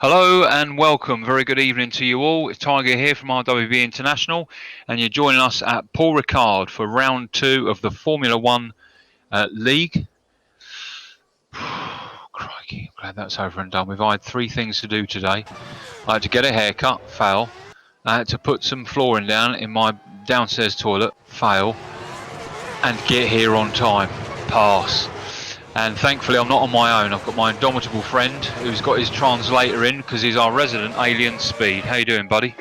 Hello and welcome. Very good evening to you all. It's Tiger here from RWB International, and you're joining us at Paul Ricard for round 2 of the Formula 1 League. Crikey, I'm glad that's over and done with. I had 3 things to do today. I had to get a haircut, fail. I had to put some flooring down in my downstairs toilet, fail. And get here on time, pass. And thankfully I'm not on my own. I've got my indomitable friend who's got his translator in because he's our resident alien Speed. How you doing, buddy?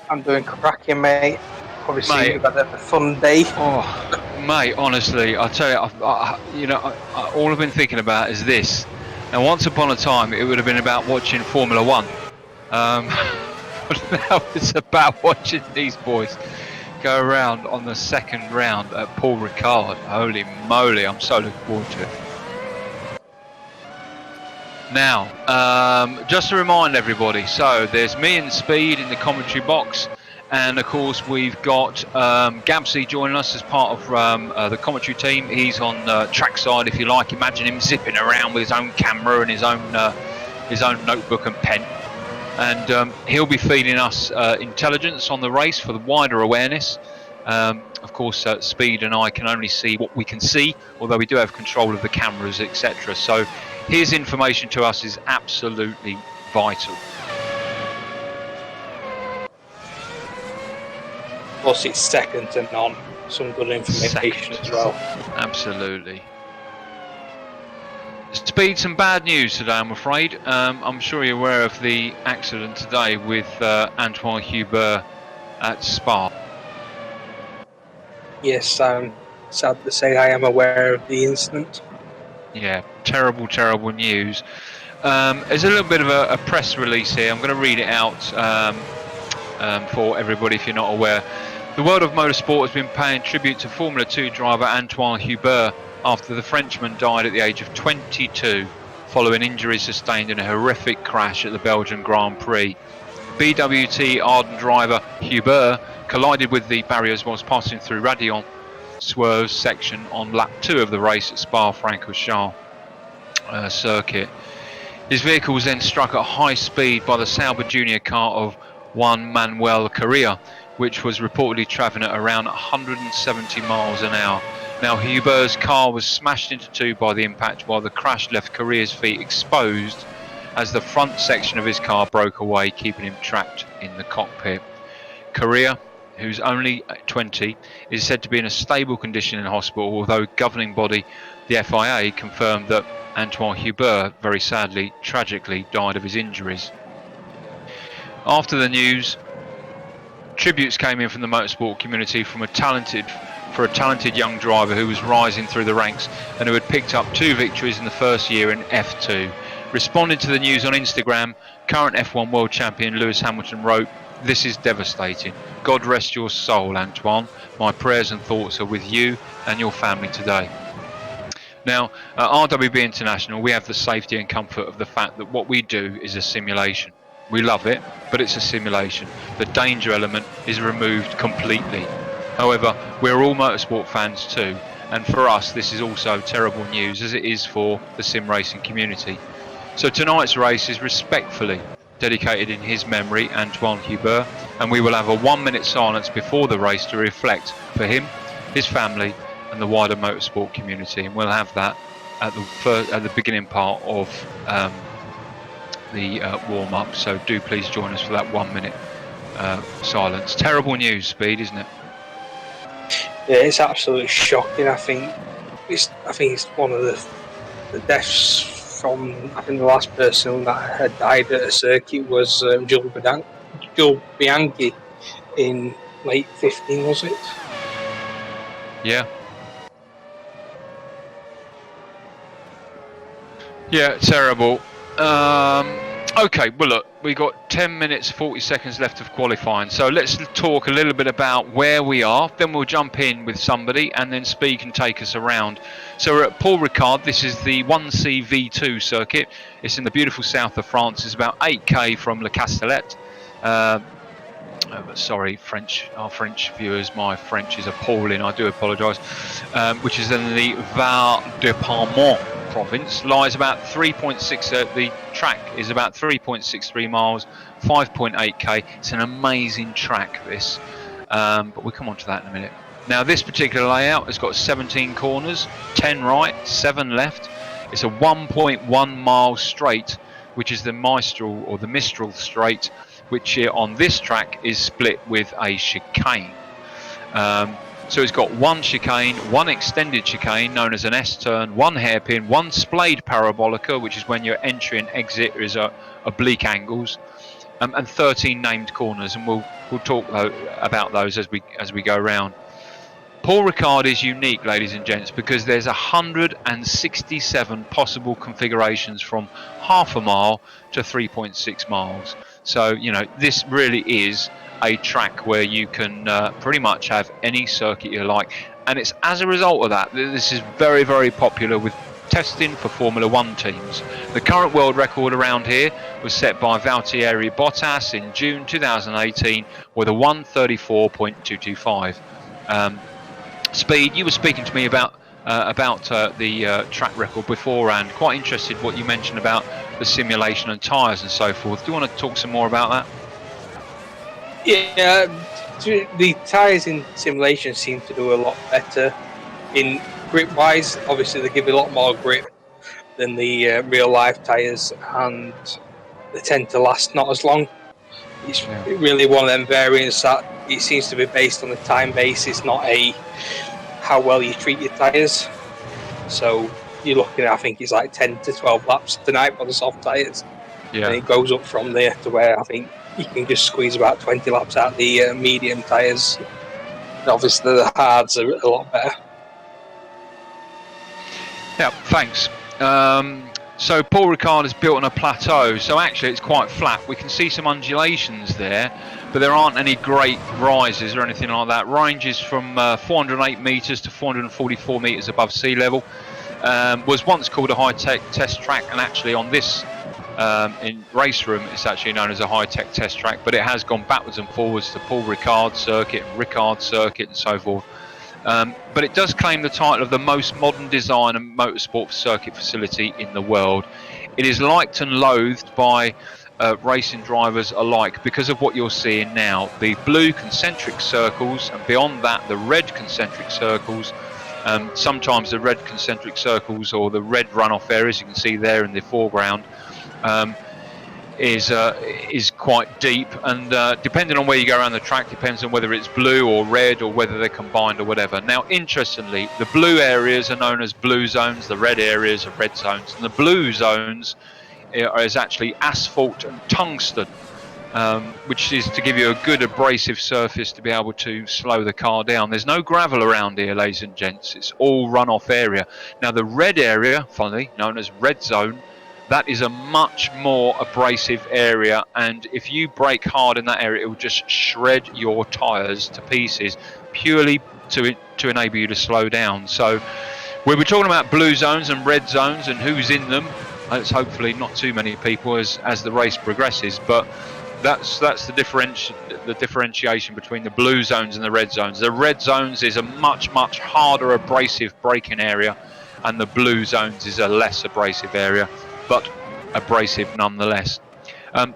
I'm doing cracking, mate. Obviously, Mate, you've had a fun day. Oh, mate, honestly, I tell you, all I've been thinking about is this. Now, once upon a time, it would have been about watching Formula 1. But now it's about watching these boys go around on the second round at Paul Ricard. Holy moly, I'm so looking forward to it. Now, just to remind everybody, so there's me and Speed in the commentary box, and of course we've got Gabsy joining us as part of the commentary team. He's on trackside, if you like. Imagine him zipping around with his own camera and his own notebook and pen. And he'll be feeding us intelligence on the race for the wider awareness. Of course, Speed and I can only see what we can see, although we do have control of the cameras, etc. So his information to us is absolutely vital. Plus, it's second to none. Some good information as well. Absolutely. Speed, some bad news today, I'm afraid. I'm sure you're aware of the accident today with Antoine Hubert at Spa. Yes, I'm sad to say I am aware of the incident. Yeah, terrible, terrible news. There's a little bit of a press release here. I'm going to read it out for everybody if you're not aware. The world of motorsport has been paying tribute to Formula 2 driver Antoine Hubert after the Frenchman died at the age of 22 following injuries sustained in a horrific crash at the Belgian Grand Prix. BWT Arden driver Hubert collided with the barriers whilst passing through Radillon swerve section on lap 2 of the race at Spa-Francorchamps circuit. His vehicle was then struck at high speed by the Sauber Junior car of Juan Manuel Correa, which was reportedly travelling at around 170 miles an hour. Now, Hubert's car was smashed into 2 by the impact, while the crash left Correa's feet exposed as the front section of his car broke away, keeping him trapped in the cockpit. Correa, who's only 20, is said to be in a stable condition in hospital, although governing body, the FIA, confirmed that Antoine Hubert, very sadly, tragically died of his injuries. After the news, tributes came in from the motorsport community for a talented young driver who was rising through the ranks and who had picked up 2 victories in the first year in F2. Responding to the news on Instagram, current F1 world champion Lewis Hamilton wrote, "This is devastating. God rest your soul, Antoine. My prayers and thoughts are with you and your family today." Now, at RWB International, we have the safety and comfort of the fact that what we do is a simulation. We love it, but it's a simulation. The danger element is removed completely. However, we're all motorsport fans too, and for us this is also terrible news, as it is for the sim racing community. So tonight's race is respectfully dedicated in his memory, Antoine Hubert, and we will have a 1-minute silence before the race to reflect for him, his family and the wider motorsport community, and we'll have that at the beginning part of the warm-up, so do please join us for that 1-minute silence. Terrible news, Speed, isn't it? Yeah, it's absolutely shocking. I think it's one of the deaths from, I think the last person that had died at a circuit was Joe Bianchi in late 15, was it? Yeah. Yeah, terrible. Okay, well look, we got 10 minutes 40 seconds left of qualifying, so let's talk a little bit about where we are, then we'll jump in with somebody and then Speed can take us around. So we're at Paul Ricard. This is the 1C-V2 circuit. It's in the beautiful south of France. It's about 8k from Le Castellet. Sorry, our French viewers, my French is appalling, I do apologise. Which is in the Var-de-Parlement province, lies about 3.6, the track is about 3.63 miles, 5.8k. It's an amazing track, this, but we'll come on to that in a minute. Now, this particular layout has got 17 corners, 10 right, 7 left. It's a 1.1 mile straight, which is the Mistral straight, which on this track is split with a chicane. So it's got one chicane, one extended chicane known as an S-turn, one hairpin, one splayed parabolica, which is when your entry and exit is oblique angles, and 13 named corners, and we'll talk about those as we go around. Paul Ricard is unique, ladies and gents, because there's 167 possible configurations from half a mile to 3.6 miles. So, you know, this really is a track where you can pretty much have any circuit you like. And it's as a result of that, this is very, very popular with testing for Formula 1 teams. The current world record around here was set by Valtteri Bottas in June 2018 with a 1:34.225. Speed, you were speaking to me about the track record beforehand. Quite interested what you mentioned about the simulation and tyres and so forth. Do you want to talk some more about that? Yeah, the tyres in simulation seem to do a lot better in grip-wise. Obviously, they give you a lot more grip than the real-life tyres, and they tend to last not as long. It's really one of them variants that it seems to be based on a time basis, not how well you treat your tyres. So you're looking at, I think it's like 10 to 12 laps tonight for the soft tyres. Yeah. And it goes up from there to where I think you can just squeeze about 20 laps out the medium tyres. And obviously the hards are a lot better. Yeah, thanks. So Paul Ricard is built on a plateau, so actually it's quite flat. We can see some undulations there, but there aren't any great rises or anything like that. Ranges from 408 metres to 444 metres above sea level. Was once called a high-tech test track, and actually on this in Raceroom it's actually known as a high-tech test track, but it has gone backwards and forwards to Paul Ricard circuit and Ricard circuit and so forth. But it does claim the title of the most modern design and motorsport circuit facility in the world. It is liked and loathed by racing drivers alike because of what you're seeing now. The blue concentric circles, and beyond that the red concentric circles. Sometimes the red concentric circles or the red runoff areas you can see there in the foreground is quite deep, and depending on where you go around the track depends on whether it's blue or red or whether they're combined or whatever. Now, interestingly, the blue areas are known as blue zones, the red areas are red zones, and the blue zones is actually asphalt and tungsten, which is to give you a good abrasive surface to be able to slow the car down. There's no gravel around here, ladies and gents. It's all runoff area. Now, the red area, funnily known as red zone, that is a much more abrasive area, and if you brake hard in that area, it will just shred your tyres to pieces, purely to enable you to slow down. So we'll be talking about blue zones and red zones and who's in them. It's hopefully not too many people as the race progresses, but that's the differentiation between the blue zones and the red zones. The red zones is a much harder abrasive braking area, and the blue zones is a less abrasive area, but abrasive nonetheless.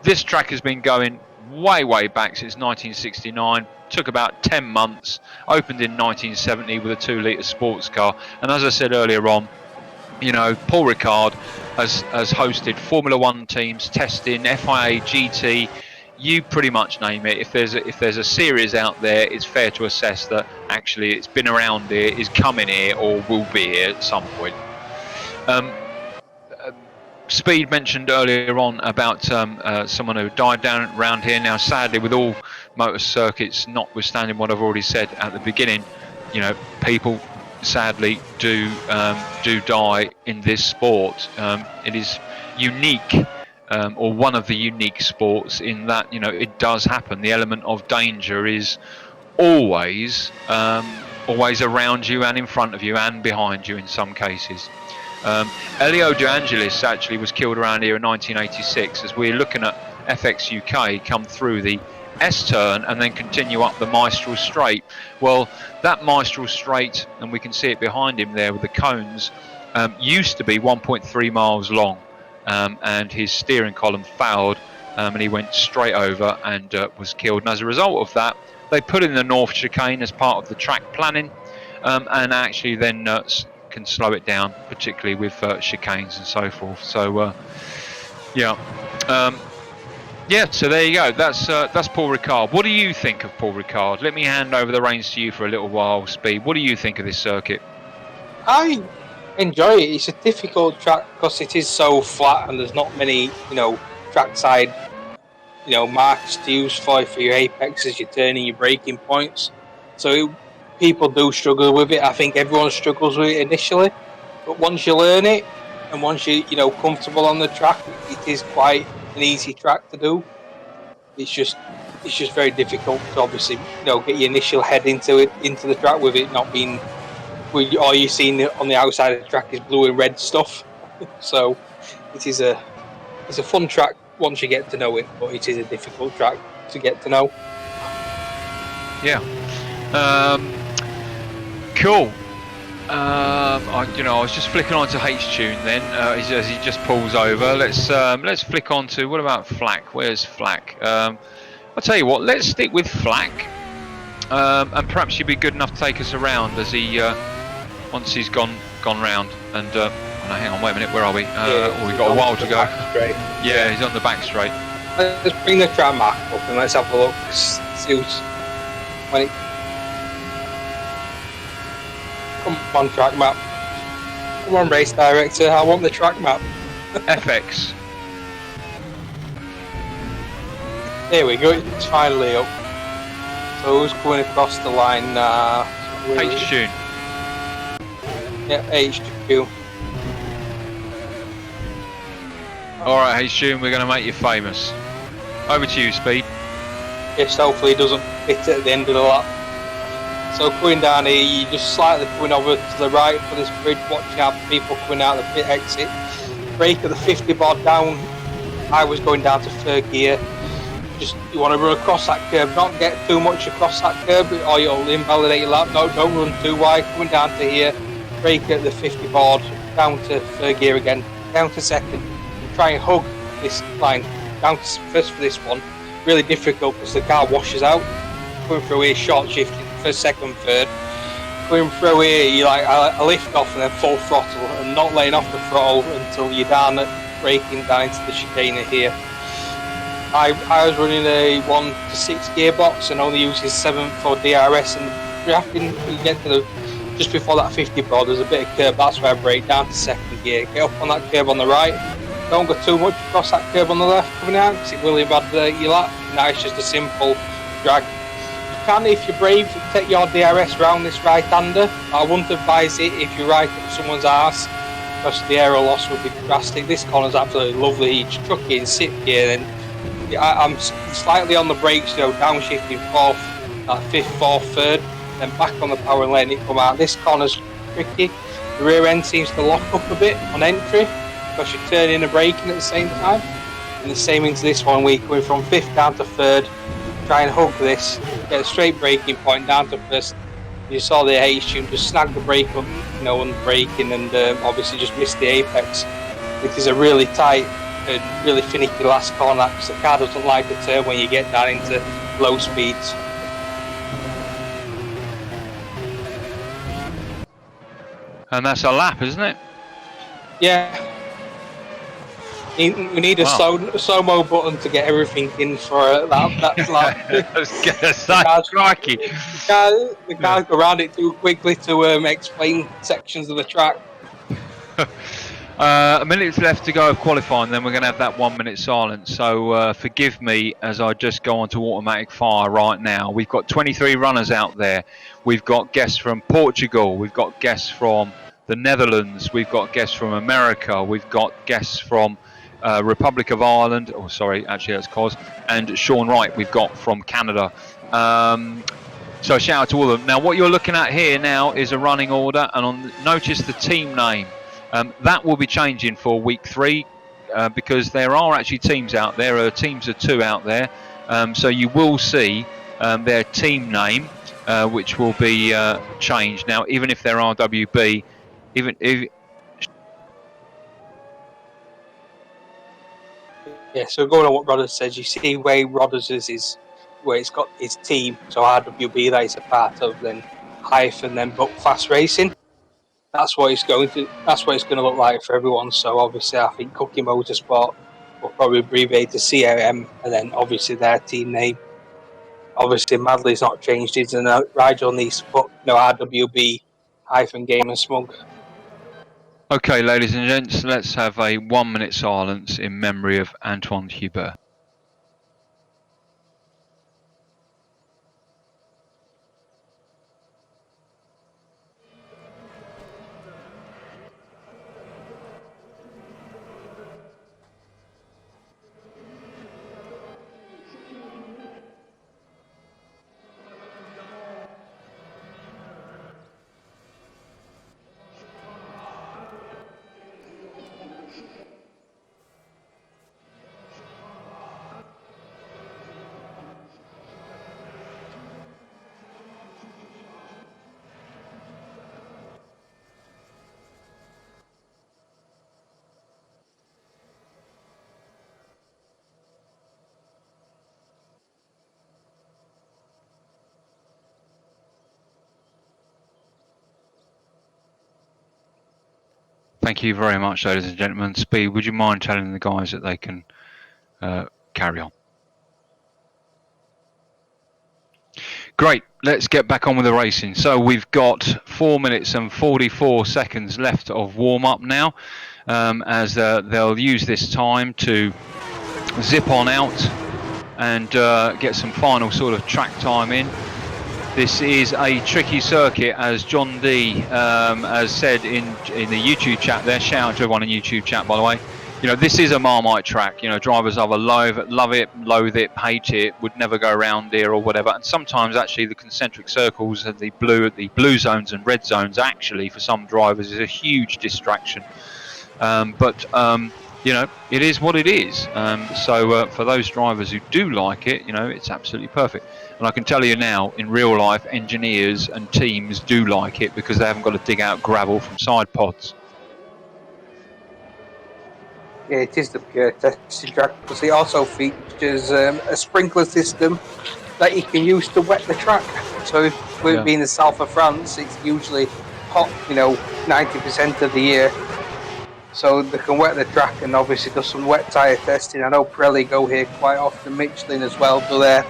This track has been going way back since 1969. Took about 10 months. Opened in 1970 with a 2-litre sports car. And as I said earlier on, you know, Paul Ricard has hosted Formula 1 teams, testing, FIA, GT. You pretty much name it. If there's a series out there, it's fair to assess that actually it's been around here, is coming here, or will be here at some point. Speed mentioned earlier on about someone who died down around here. Now, sadly, with all motor circuits, notwithstanding what I've already said at the beginning, you know, people sadly do die in this sport. It is unique, or one of the unique sports in that, you know, it does happen. The element of danger is always around you and in front of you and behind you in some cases. Elio De Angelis actually was killed around here in 1986 as we're looking at FX UK come through the S-turn and then continue up the Mistral Straight. Well, that Mistral Straight, and we can see it behind him there with the cones, used to be 1.3 miles long. and his steering column failed, and he went straight over and was killed. And as a result of that, they put in the North Chicane as part of the track planning, and actually then can slow it down, particularly with chicanes and so forth. So yeah. Yeah, so there you go. That's Paul Ricard. What do you think of Paul Ricard? Let me hand over the reins to you for a little while, Speed. What do you think of this circuit? I enjoy it. It's a difficult track because it is so flat and there's not many, trackside, marks to use for your apex as you're turning your braking points. So people do struggle with it. I think everyone struggles with it initially, but once you learn it and once you're comfortable on the track, it is quite an easy track to do. It's just very difficult to obviously get your initial head into the track with it not being. All you see on the outside of the track is blue and red stuff. So it's a fun track once you get to know it, but it is a difficult track to get to know. Yeah. Cool. I was just flicking on to H-Tune then as he just pulls over. Let's flick on to, what about Flack? Where's Flack? I'll tell you what, let's stick with Flack, and perhaps you'd be good enough to take us around as he once he's gone round. And hang on, wait a minute, where are we? We've got a while to go. Yeah, he's on the back straight. Let's bring the track map up and let's have a look. See when it. Come on, track map. Come on, race director. I want the track map. FX. There we go. It's finally up. So who's going across the line now? H-Tune. Yeah, H2. Alright, H-Tune, we're going to make you famous. Over to you, Speed. Yes, hopefully he doesn't hit it at the end of the lap. So coming down here, you just slightly coming over to the right for this bridge, watching out for people coming out of the pit exit. Brake at the 50 bar down. I was going down to third gear. Just you want to run across that curb, not get too much across that curb or you'll invalidate your lap. No, don't run too wide. Coming down to here, brake at the 50 board, down to third gear again, down to second. Try and hug this line down to first for this one. Really difficult because the car washes out. Going through here, short shifting, first, second, third. Going through here, you like a lift off and then full throttle and not letting off the throttle until you're down at braking down into the chicane here. I was running a 1 to 6 gearbox and only using 7 for DRS, and after you get to just before that 50 board, there's a bit of curb. That's where I brake down to second gear. Get up on that curb on the right. Don't go too much across that curb on the left coming out because it will invalidate your lap. Now it's just a simple drag. You can, if you're brave, take your DRS round this right-hander. I wouldn't advise it if you're right up someone's arse because the aero loss would be drastic. This corner's absolutely lovely. You just truck it in 6th gear, and I'm slightly on the brakes, downshifting 4th, 5th, 4th, 3rd, then back on the power and letting it come out. This corner's tricky. The rear end seems to lock up a bit on entry because you're turning and braking at the same time. And the same into this one, we're going from 5th down to 3rd, try and hug this, get a straight braking point down to 1st. You saw the H-Tune just snag the brake up, on braking, and obviously just missed the apex. It is a really tight, really finicky last corner because the car doesn't like the turn when you get down into low speeds. And that's a lap, isn't it? Yeah. We need a slow-mo button to get everything in for that lap. I was going to say, crikey. The cars go around it too quickly to explain sections of the track. A minute's left to go of qualifying, then we're going to have that 1 minute silence. So forgive me as I just go on to automatic fire right now. We've got 23 runners out there. We've got guests from Portugal. We've got guests from the Netherlands. We've got guests from America. We've got guests from Republic of Ireland. Oh, sorry, actually that's Cos. And Sean Wright we've got from Canada. So shout out to all of them. Now what you're looking at here now is a running order, and notice the team name. That will be changing for week 3 because there are actually teams out there. There are teams of 2 out there. So you will see their team name, which will be changed. Now, even if they're RWB, even if Yeah, so going on what Rodders says, you see where Rodders is where it's got his team, so RWB that he's a part of, then hyphen, then Buckfast Racing. That's what it's going to. That's what it's going to look like for everyone. So obviously, I think Cookie Motorsport will probably abbreviate to CRM, and then obviously their team name. Obviously, Madley's not changed his, and Rigel needs to put RWB hyphen Game and Smug. Okay, ladies and gents, let's have a 1 minute silence in memory of Antoine Hubert. Thank you very much, ladies and gentlemen. Speed, would you mind telling the guys that they can carry on? Great, let's get back on with the racing. So we've got 4 minutes and 44 seconds left of warm-up now, as they'll use this time to zip on out and get some final sort of track time in. This is a tricky circuit, as John D has said in the YouTube chat there. Shout out to everyone in YouTube chat, by the way. You know, this is a Marmite track. You know, drivers either love it, loathe it, hate it, would never go around here or whatever. And sometimes actually the concentric circles and the blue zones and red zones actually for some drivers is a huge distraction. You know, it is what it is. So for those drivers who do like it, you know, it's absolutely perfect. And I can tell you now, in real life, engineers and teams do like it because they haven't got to dig out gravel from side pods. Yeah, it is the pure testing track because it also features a sprinkler system that you can use to wet the track. So if we're being the south of France, it's usually hot, 90% of the year. So they can wet the track and obviously do some wet tyre testing. I know Pirelli go here quite often, Michelin as well do their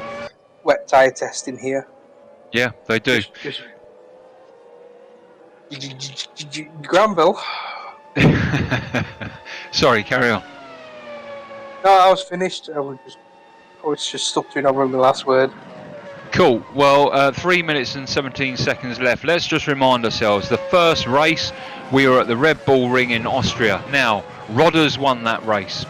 wet tyre testing here. Yeah, they do. Granville. Sorry, carry on. No, I was finished. I was just stuttering over the last word. Cool. Well, 3 minutes and 17 seconds left. Let's just remind ourselves, the first race, we were at the Red Bull Ring in Austria. Now, Rodders won that race.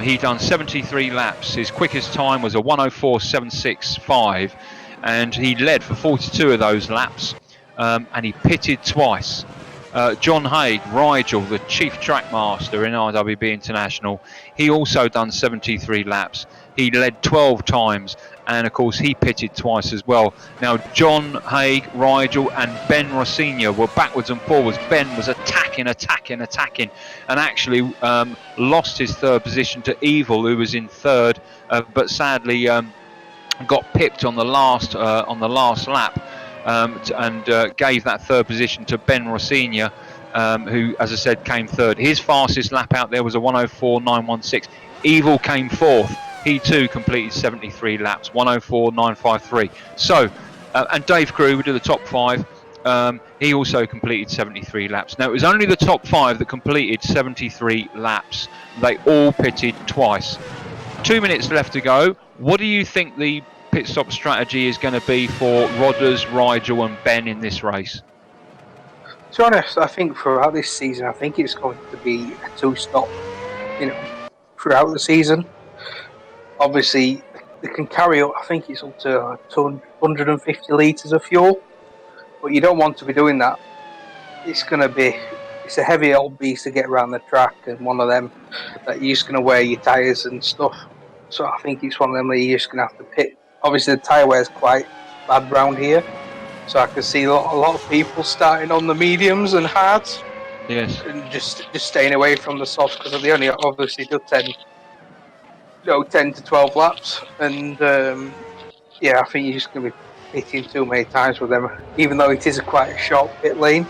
He done 73 laps. His quickest time was a 104.765, and he led for 42 of those laps, and he pitted twice. John Haig, Rigel, the chief track master in RWB International, he also done 73 laps. He led 12 times, and of course he pitted twice as well. Now John Haig, Rigel and Ben Rossignol were backwards and forwards. Ben was attacking, and actually lost his third position to Evil, who was in third, but sadly got pipped on the last lap. And gave that third position to Ben Rossignol, who, as I said, came third. His fastest lap out there was a 104.916. Evil came fourth. He too completed 73 laps, 104.953. So, and Dave Crew, who did the top five, he also completed 73 laps. Now, it was only the top five that completed 73 laps. They all pitted twice. 2 minutes left to go. What do you think the pit stop strategy is going to be for Rodders, Rigel and Ben in this race? To be honest, I think throughout this season, I think it's going to be a two-stop, throughout the season. Obviously, they can carry up, I think it's up to 250 litres of fuel, but you don't want to be doing that. It's a heavy old beast to get around the track, and one of them that you're just going to wear your tyres and stuff. So I think it's one of them where you're just going to have to pit. Obviously, the tyre wear is quite bad round here, so I can see a lot of people starting on the mediums and hards. Yes. And just staying away from the softs because they only obviously do 10 10 to 12 laps, and yeah, I think you're just going to be pitting too many times with them. Even though it is quite a short pit lane,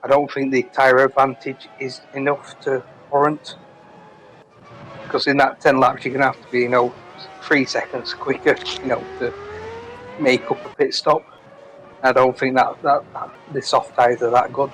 I don't think the tyre advantage is enough to warrant. Because in that 10 laps, you're going to have to be, 3 seconds quicker, to make up a pit stop. I don't think that the soft tyres are that good.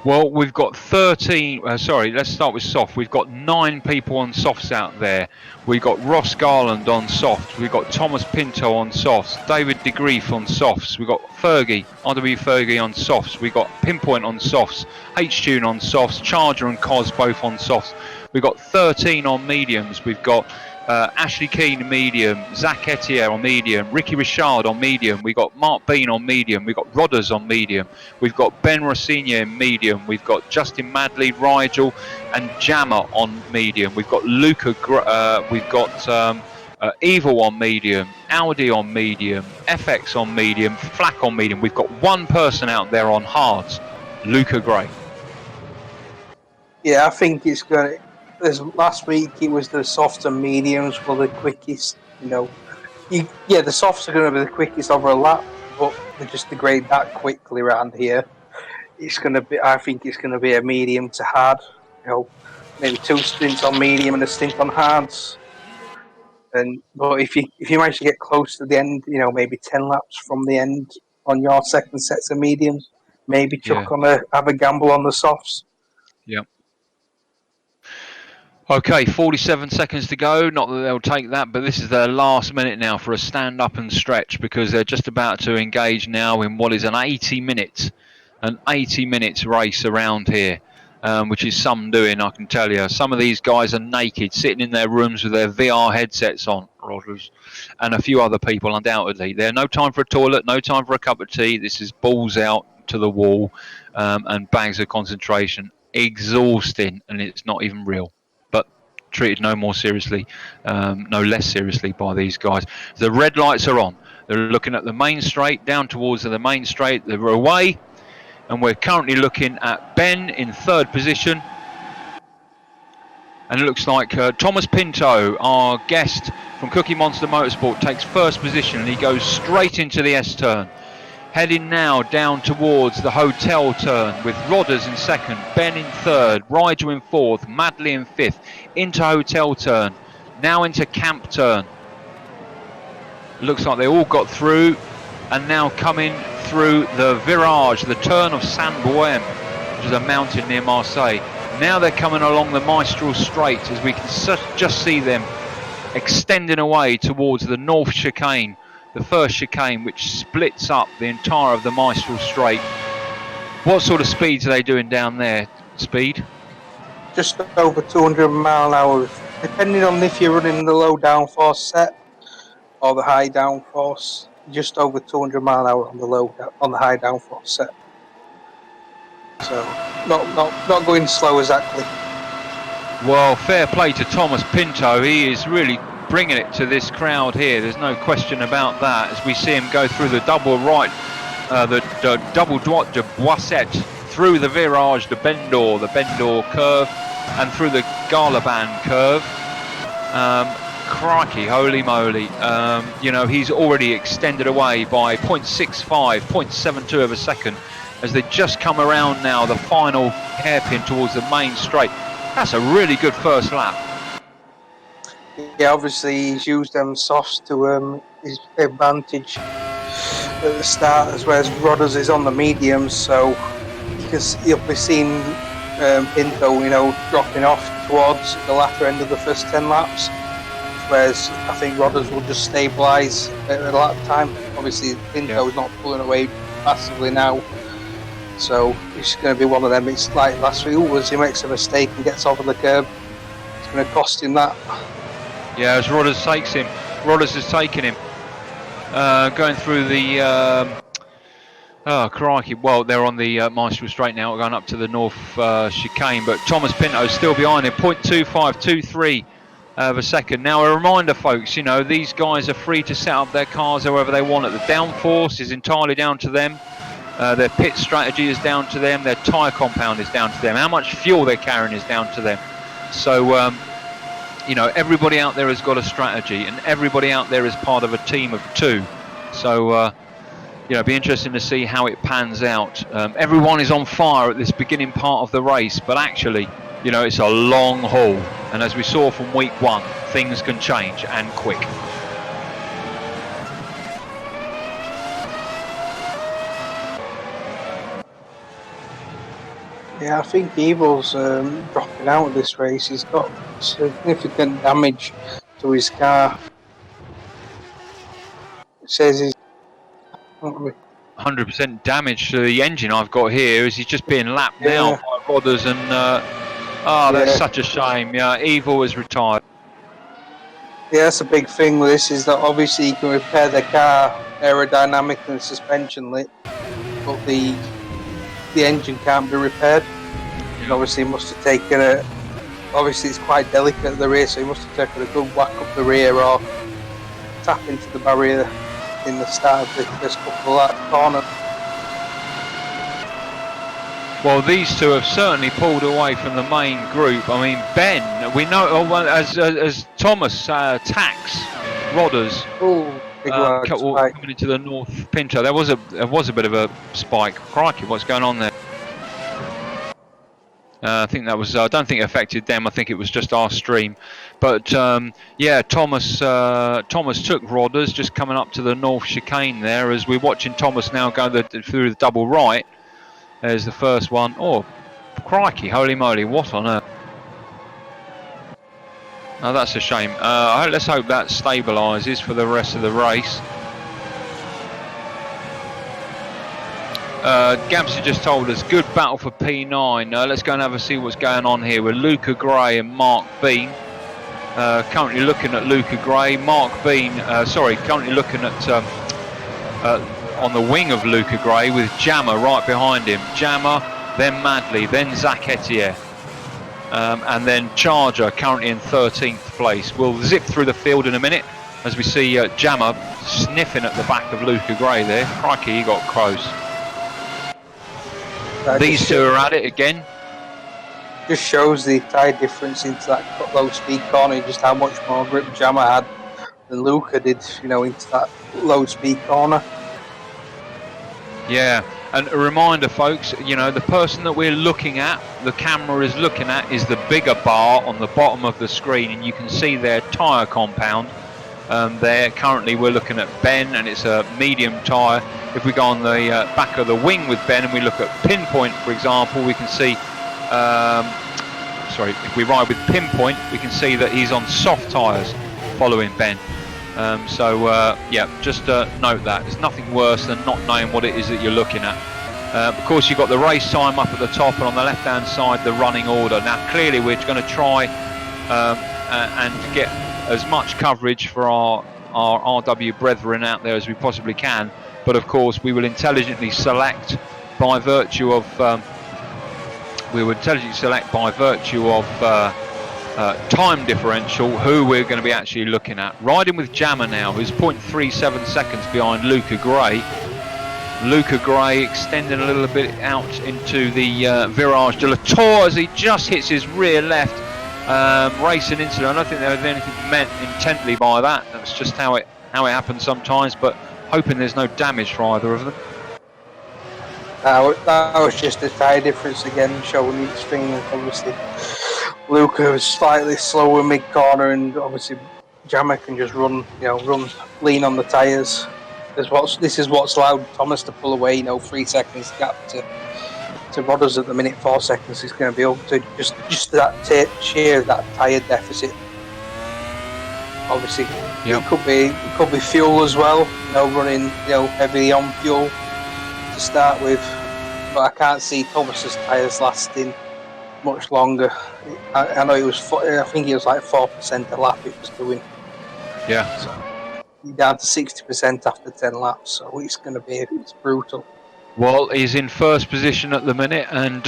Well, we've got 13, sorry, let's start with soft. We've got 9 people on softs out there. We've got Ross Garland on softs. We've got Thomas Pinto on softs. David de Grief on softs. We've got Fergie, RWB Fergie on softs. We've got Pinpoint on softs. H-Tune on softs. Charger and Cos both on softs. We've got 13 on mediums. We've got Ashley Keane medium, Zach Etier on medium, Ricky Richard on medium, we've got Mark Bean on medium, we've got Rodders on medium, we've got Ben Rossigne in medium, we've got Justin Madley, Rigel and Jammer on medium, we've got Luca, we've got Evil on medium, Audi on medium, FX on medium, Flack on medium. We've got one person out there on hards, Luca Gray. Yeah, I think it's going to... Last week it was the softs and mediums were the quickest, the softs are going to be the quickest over a lap, but they just degrade that quickly around here. I think it's going to be a medium to hard, maybe 2 stints on medium and a stint on hards. But if you manage to get close to the end, maybe 10 laps from the end on your second sets of mediums, maybe have a gamble on the softs. Yeah. Okay, 47 seconds to go. Not that they'll take that, but this is their last minute now for a stand up and stretch, because they're just about to engage now in what is an 80 minutes race around here, which is some doing, I can tell you. Some of these guys are naked, sitting in their rooms with their VR headsets on, Rodders, and a few other people undoubtedly. There's no time for a toilet, no time for a cup of tea. This is balls out to the wall and bags of concentration. Exhausting, and it's not even real. Treated no more seriously, no less seriously by these guys. The red lights are on. They're looking at the main straight, down towards the main straight. They're away, and we're currently looking at Ben in 3rd position. And it looks like Thomas Pinto, our guest from Cookie Monster Motorsport, takes 1st position, and he goes straight into the S-turn. Heading now down towards the hotel turn with Rodders in 2nd, Ben in 3rd, Rigel in 4th, Madley in 5th, into hotel turn, now into camp turn. Looks like they all got through, and now coming through the virage, the turn of Saint Bohème, which is a mountain near Marseille. Now they're coming along the Mistral Straight, as we can just see them extending away towards the North Chicane. The first chicane, which splits up the entire of the Mistral Straight. What sort of speeds are they doing down there? Speed? Just over 200 mile an hour, depending on if you're running the low downforce set or the high downforce. Just over 200 mile an hour on the high downforce set. So not going slow exactly. Well, fair play to Thomas Pinto. He is really bringing it to this crowd here. There's no question about that, as we see him go through the double right, the double droite de Boissette, through the virage, the Bendor curve, and through the Garlaban curve. Crikey, holy moly. He's already extended away by 0.65, 0.72 of a second, as they just come around now the final hairpin towards the main straight. That's a really good first lap. Yeah, obviously he's used them softs to his advantage at the start, as well as Rodders is on the mediums, so because you'll be seeing Pinto, dropping off towards the latter end of the first 10 laps, whereas I think Rodders will just stabilise at a lap time. Obviously Pinto's not pulling away massively now, so it's going to be one of them. It's like last week, he makes a mistake and gets over the curb, it's going to cost him that. Yeah, as Rodders takes him. Rodders has taken him. Going through the... oh, crikey. Well, they're on the Mistral Straight now, going up to the North Chicane, but Thomas Pinto's still behind him, 0.2523 of a second. Now, a reminder, folks, these guys are free to set up their cars however they want it. The downforce is entirely down to them. Their pit strategy is down to them. Their tyre compound is down to them. How much fuel they're carrying is down to them. So... you know, everybody out there has got a strategy, and everybody out there is part of a team of two. So, you know, it'll be interesting to see how it pans out. Everyone is on fire at this beginning part of the race, but actually, you know, it's a long haul. And as we saw from week one, things can change, and quick. Yeah, I think Evil's dropping out of this race. He's got significant damage to his car. It says he's 100% damage to the engine I've got here is he's just being lapped now by Rodders, and that's such a shame. Yeah, Evil is retired. Yeah, that's a big thing with this, is that obviously you can repair the car aerodynamically and suspensionally, but the engine can't be repaired. And obviously he must have taken obviously it's quite delicate at the rear, so he must have taken a good whack up the rear or tap into the barrier in the start of the first couple of that corner. Well, these two have certainly pulled away from the main group. I mean, Ben, we know as Thomas attacks Rodders coming into the North Pinto. There was a bit of a spike. Crikey, what's going on there? I think that was. I don't think it affected them. I think it was just our stream. But yeah, Thomas took Rodders just coming up to the North Chicane there. As we're watching Thomas now go through the double right. There's the first one. Oh, crikey, holy moly! What on earth? Oh, that's a shame. Let's hope that stabilises for the rest of the race. Gabs just told us, good battle for P9. Let's go and have a see what's going on here with Luca Gray and Mark Bean. Currently looking at Luca Gray. Mark Bean, currently looking at on the wing of Luca Gray with Jammer right behind him. Jammer, then Madley, then Zach Etienne. And then Charger currently in 13th place. We'll zip through the field in a minute as we see Jammer sniffing at the back of Luca Gray there. Crikey, he got close. These two are at it again. Just shows the tyre difference into that low speed corner, just how much more grip Jammer had than Luca did, you know, into that low speed corner. Yeah, and a reminder, folks, you know, the person that we're looking at, the camera is looking at, is the bigger bar on the bottom of the screen, and you can see their tyre compound there. Currently we're looking at Ben, and it's a medium tyre. If we go on the back of the wing with Ben and we look at Pinpoint, for example, we can see, if we ride with Pinpoint, we can see that he's on soft tyres following Ben. Yeah, just note that. There's nothing worse than not knowing what it is that you're looking at. Of course, you've got the race time up at the top, and on the left-hand side, the running order. Now, clearly, we're going to try and get as much coverage for our RW brethren out there as we possibly can. But, of course, we will intelligently select by virtue of... time differential who we're going to be actually looking at. Riding with Jammer now, who's 0.37 seconds behind Luca Gray. Luca Gray extending a little bit out into the Virage de la Tour as he just hits his rear left, racing into. I don't think there was anything meant intently by that. That's just how it happens sometimes. But hoping there's no damage for either of them. That was just a tyre difference again, showing each thing. Obviously, Luca was slightly slower mid-corner, and obviously Jammer can just run lean on the tyres. This is what's allowed Thomas to pull away, 3 seconds gap to Rodders at the minute. 4 seconds is going to be up to just that sheer that tyre deficit. Obviously, it could be fuel as well. Running heavily on fuel to start with, but I can't see Thomas's tyres lasting much longer. I know I think it was like 4% a lap it was doing. Yeah. So down to 60% after 10 laps, so it's brutal. Well, he's in first position at the minute, and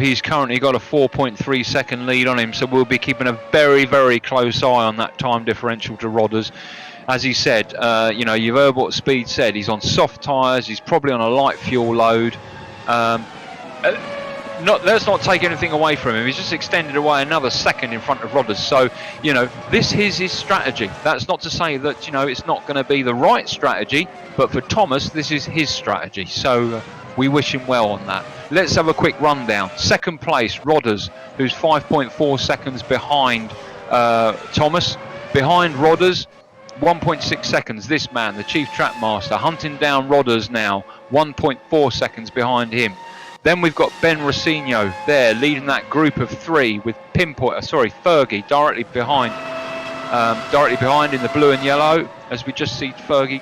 he's currently got a 4.3 second lead on him, so we'll be keeping a very, very close eye on that time differential to Rodders. As he said, you've heard what Speed said. He's on soft tyres. He's probably on a light fuel load. let's not take anything away from him. He's just extended away another second in front of Rodders. So, you know, this is his strategy. That's not to say that, you know, it's not going to be the right strategy, but for Thomas, this is his strategy. So we wish him well on that. Let's have a quick rundown. Second place, Rodders, who's 5.4 seconds behind Thomas. Behind Rodders, 1.6 seconds, this man, the Chief Track Master, hunting down Rodders now, 1.4 seconds behind him. Then we've got Ben Rossino there, leading that group of three with Fergie directly behind in the blue and yellow, as we just see Fergie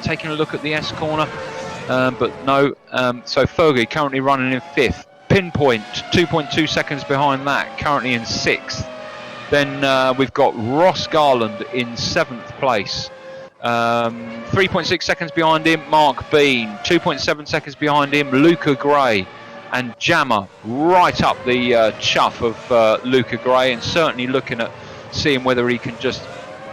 taking a look at the S corner, but no. So Fergie currently running in 5th. Pinpoint 2.2 seconds behind that, currently in 6th. Then we've got Ross Garland in 7th place. 3.6 seconds behind him, Mark Bean. 2.7 seconds behind him, Luca Gray. And Jammer right up the chuff of Luca Gray, and certainly looking at seeing whether he can just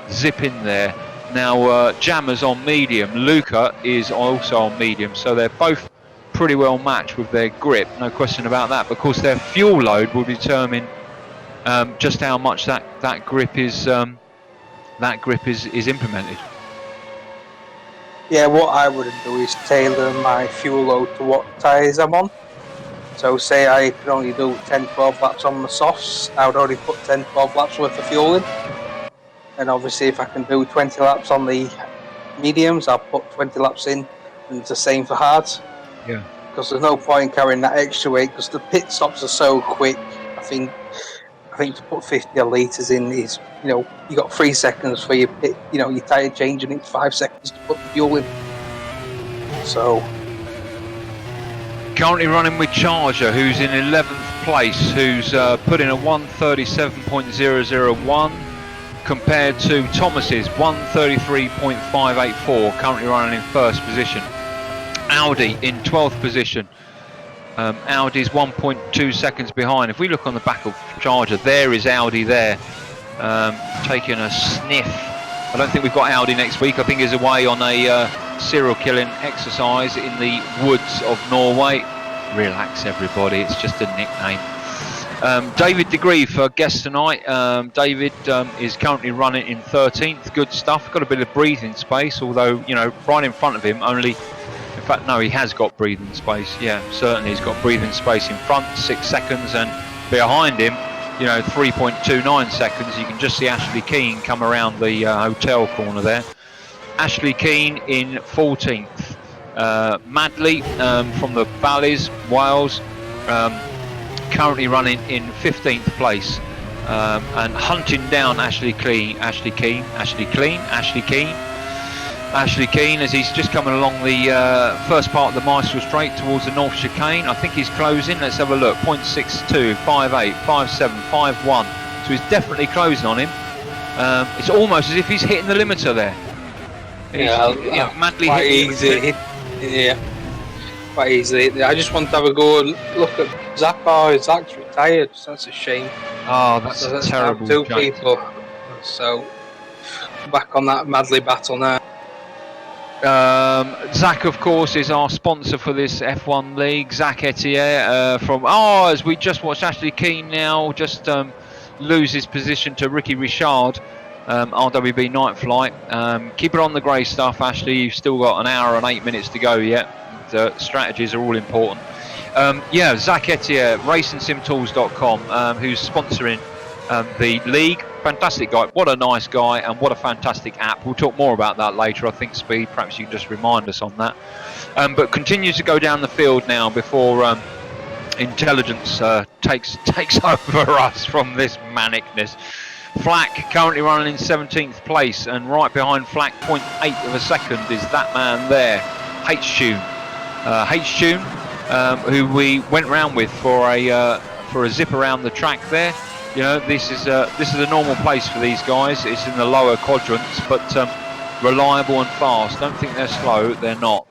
zip in there. Now Jammer's on medium, Luca is also on medium, so they're both pretty well matched with their grip, no question about that. But of course their fuel load will determine just how much that grip is implemented. Yeah, what I would do is tailor my fuel load to what tyres I'm on. So say I can only do 10-12 laps on the softs, I would already put 10-12 laps worth of fuel in. And obviously if I can do 20 laps on the mediums, I'll put 20 laps in, and it's the same for hards. Yeah. Because there's no point carrying that extra weight, because the pit stops are so quick. I think to put 50 litres in is, you know, you got 3 seconds for your pit, you know, your tyre change, and it's 5 seconds to put the fuel in. So currently running with Charger, who's in 11th place, who's put in a 137.001 compared to Thomas's 133.584, currently running in 1st position. Audi in 12th position. Audi's 1.2 seconds behind. If we look on the back of Charger, there is Audi there, taking a sniff. I don't think we've got Audi next week. I think he's away on a serial killing exercise in the woods of Norway. Relax everybody, it's just a nickname. David Degree for guest tonight. David is currently running in 13th. Good stuff. Got a bit of breathing space, although, you know, right in front of him only. In fact, no, he has got breathing space. Yeah, certainly he's got breathing space in front, 6 seconds, and behind him, you know, 3.29 seconds. You can just see Ashley Keane come around the hotel corner there. Ashley Keane in 14th. Madley from the Valleys, Wales, currently running in 15th place, and hunting down Ashley Keane as he's just coming along the first part of the Maestral Straight towards the North Chicane. I think he's closing. Let's have a look. 0.62, 5.8, 5.7, 5.1. So he's definitely closing on him. It's almost as if he's hitting the limiter there. Yeah, madly quite easy. Yeah, quite easy. I just want to have a go and look at Zach. Oh, Zach's retired. So that's a shame. Oh, that's a terrible. Two people. So back on that Madley battle now. Zach, of course, is our sponsor for this F1 League. Zach Etier as we just watched Ashley Keane now just lose his position to Ricky Ricard, RWB Night Flight. Keep it on the grey stuff, Ashley. You've still got an hour and 8 minutes to go yet. The strategies are all important. Zach Etier, RacingSimTools.com, who's sponsoring the league. Fantastic guy. What a nice guy, and what a fantastic app. We'll talk more about that later, I think, Speed. Perhaps you can just remind us on that. But continues to go down the field now before intelligence takes over us from this manicness. Flack currently running in 17th place, and right behind Flack, 0.8 of a second, is that man there, H-Tune. H-Tune, who we went round with for a zip around the track there. You know, this is a normal place for these guys. It's in the lower quadrants, but reliable and fast. Don't think they're slow. They're not.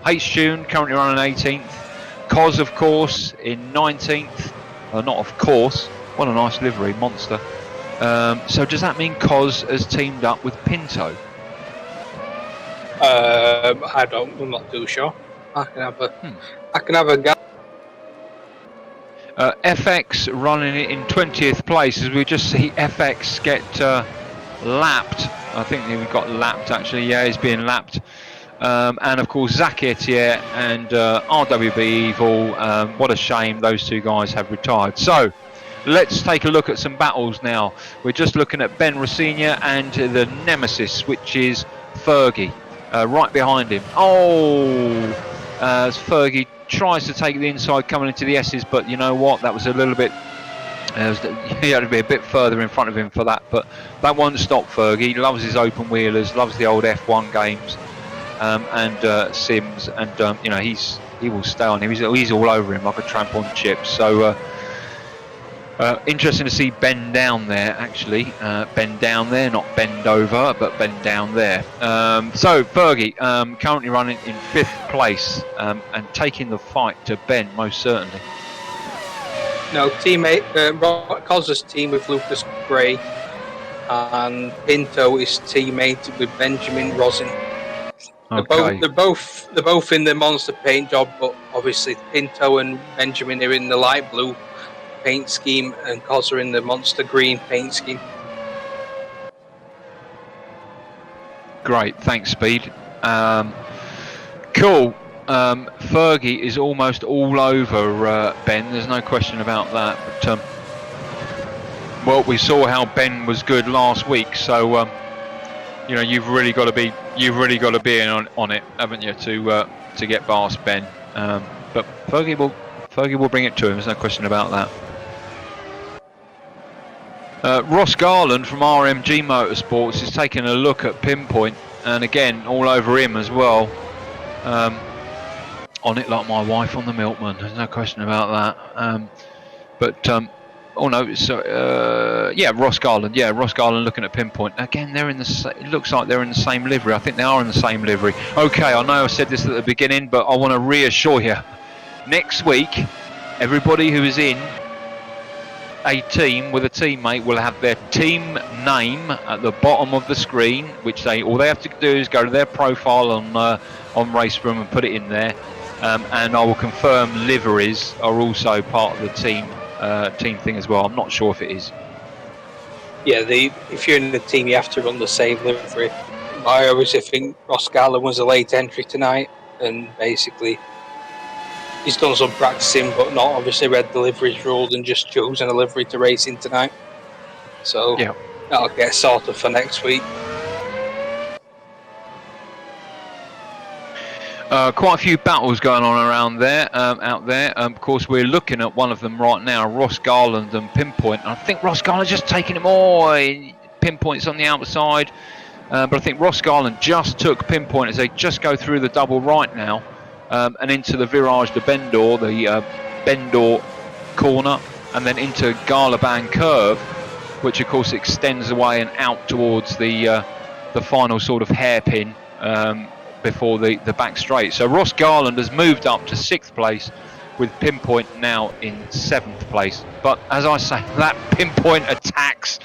H-Tune currently running 18th. Cos, of course, in 19th. Not of course. What a nice livery, monster. So does that mean Cos has teamed up with Pinto? I'm not too sure. I can have a guess. FX running it in 20th place, as we just see FX get lapped. I think he got lapped actually. Yeah, he's being lapped. And of course Zach Etier and RWB Evil. What a shame those two guys have retired. So let's take a look at some battles now. We're just looking at Ben Rossignol and the nemesis, which is Fergie, right behind him. As Fergie tries to take the inside coming into the S's, but you know what, that was a little bit, he had to be a bit further in front of him for that, but that won't stop Fergie. He loves his open wheelers, loves the old F1 games, and Sims, and you know, he will stay on him. He's all over him like a tramp on chips. So interesting to see Ben down there, actually. Ben down there, not bend over, but Ben down there. So Fergie currently running in 5th place, and taking the fight to Ben, most certainly. No, teammate, Cos's team with Lucas Gray, and Pinto is teammated with Benjamin Rosin. Okay. They're both in the monster paint job, but obviously Pinto and Benjamin are in the light blue paint scheme, and Cos are in the monster green paint scheme. Great, thanks, Speed. Cool. Fergie is almost all over Ben. There's no question about that. But well, we saw how Ben was good last week, so you know, you've really got to be in on it, haven't you, to get past Ben. But Fergie will bring it to him. There's no question about that. Ross Garland from RMG Motorsports is taking a look at Pinpoint, and again all over him as well. On it like my wife on the milkman. There's no question about that. Oh no, so yeah, Ross Garland. Yeah, Ross Garland looking at Pinpoint. Again, they're in the. It looks like they're in the same livery. I think they are in the same livery. Okay, I know I said this at the beginning, but I want to reassure you. Next week, everybody who is in a team with a teammate will have their team name at the bottom of the screen, which all they have to do is go to their profile on Raceroom and put it in there. And I will confirm liveries are also part of the team thing as well. I'm not sure if it is. Yeah, if you're in the team, you have to run the same livery. I obviously think Ross Garland was a late entry tonight, and basically he's done some practicing, but not obviously read the liveries ruled and just chosen a livery to race in tonight. So yeah, that'll get sorted for next week. Quite a few battles going on around there, out there. Of course, we're looking at one of them right now, Ross Garland and Pinpoint. And I think Ross Garland just taking him all. Pinpoint's on the outside, but I think Ross Garland just took Pinpoint as they just go through the double right now, and into the Virage de Bendor, the Bendor corner, and then into Garlaban curve, which of course extends away and out towards the final sort of hairpin. Before the back straight. So Ross Garland has moved up to 6th place, with Pinpoint now in 7th place. But as I say, that Pinpoint attacks.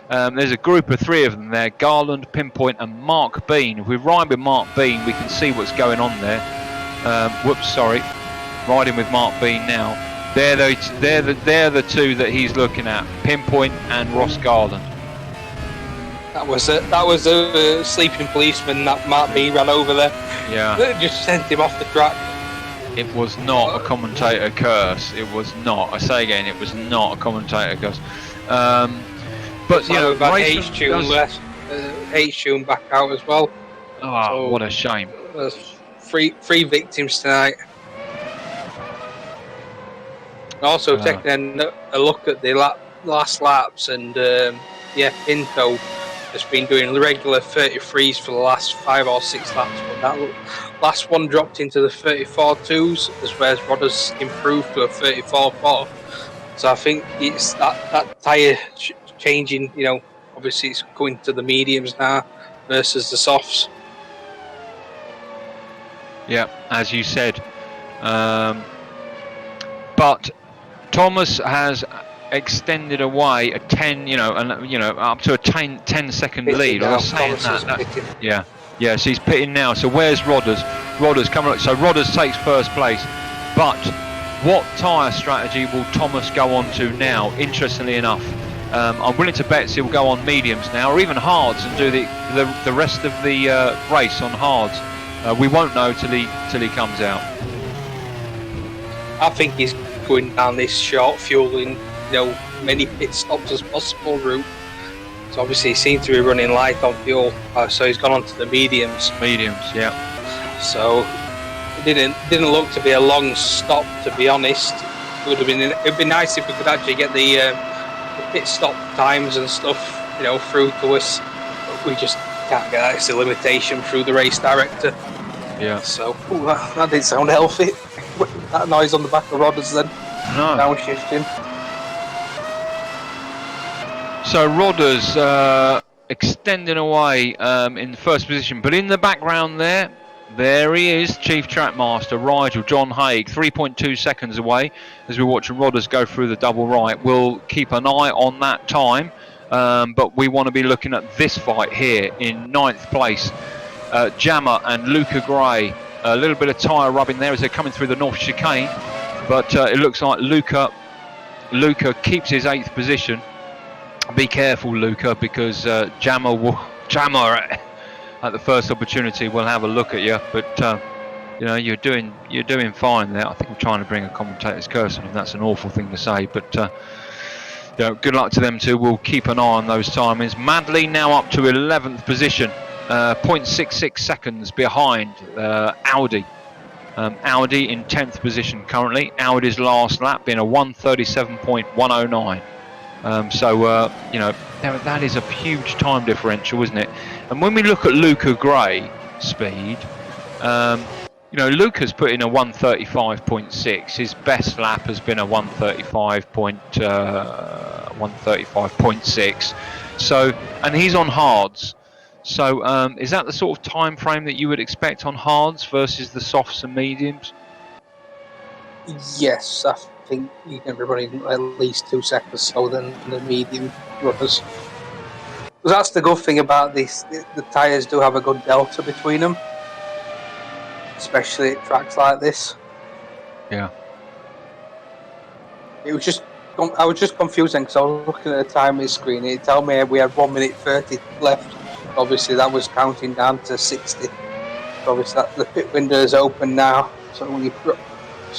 There's a group of 3 of them there, Garland, Pinpoint and Mark Bean. If we ride with Mark Bean, we can see what's going on there. Riding with Mark Bean now. They're the 2 that he's looking at, Pinpoint and Ross Garland. That was a sleeping policeman that Mark B ran over there. Yeah. They just sent him off the track. It was not a commentator curse. It was not. I say again, it was not a commentator curse. But you know, H-Tune back out as well. Oh, so, what a shame. Three victims tonight. Also taking a look at the last laps, and Pinto has been doing regular 33s for the last 5 or 6 laps, but that last one dropped into the 34.2s, as well as Rodder's improved to a 34.4. So I think it's that tyre changing, you know, obviously it's going to the mediums now versus the softs. Yeah, as you said. But Thomas has extended away a 10, up to a 10 second lead. I was saying that. Yeah, so he's pitting now. So where's Rodders? Rodders coming up. So Rodders takes 1st place, but What tyre strategy will Thomas go on to now? Interestingly enough, I'm willing to bet he'll go on mediums now, or even hards, and do the rest of the race on hards. We won't know till he comes out. I think he's going down this short fueling, many pit stops as possible route. So obviously he seems to be running light on fuel, so he's gone on to the mediums. Mediums, yeah. So it didn't look to be a long stop, to be honest. It'd be nice if we could actually get the pit stop times and stuff, through to us. But we just can't get that. It's a limitation through the race director. Yeah. So that didn't sound healthy. That noise on the back of Rodders then. No. Downshifting. So Rodders extending away in the first position, but in the background there he is, Chief Trackmaster Rigel John Haig, 3.2 seconds away as we watch Rodders go through the double right. We'll keep an eye on that time, but we want to be looking at this fight here in 9th place. Jammer and Luca Gray, a little bit of tyre rubbing there as they're coming through the North Chicane, but it looks like Luca keeps his 8th position. Be careful, Luca, because Jammer at the first opportunity will have a look at you, but you're doing fine there. I think I'm trying to bring a commentator's curse on him. That's an awful thing to say, but good luck to them too. We'll keep an eye on those timings. Madley now up to 11th position, 0.66 seconds behind Audi. Audi in 10th position currently. Audi's last lap being a 1:37.109. That is a huge time differential, isn't it? And when we look at Luca Gray speed, Luca's put in a 1:35.6. His best lap has been a 1:35.6. So, and he's on hards. So, is that the sort of time frame that you would expect on hards versus the softs and mediums? Yes, I think you can be running at least 2 seconds slower than the medium runners. That's the good thing about this. The tyres do have a good delta between them, especially at tracks like this. Yeah. I was just confused because I was looking at the timing screen. It told me we had 1:30 left. Obviously, that was counting down to 60. Obviously, the pit window is open now. So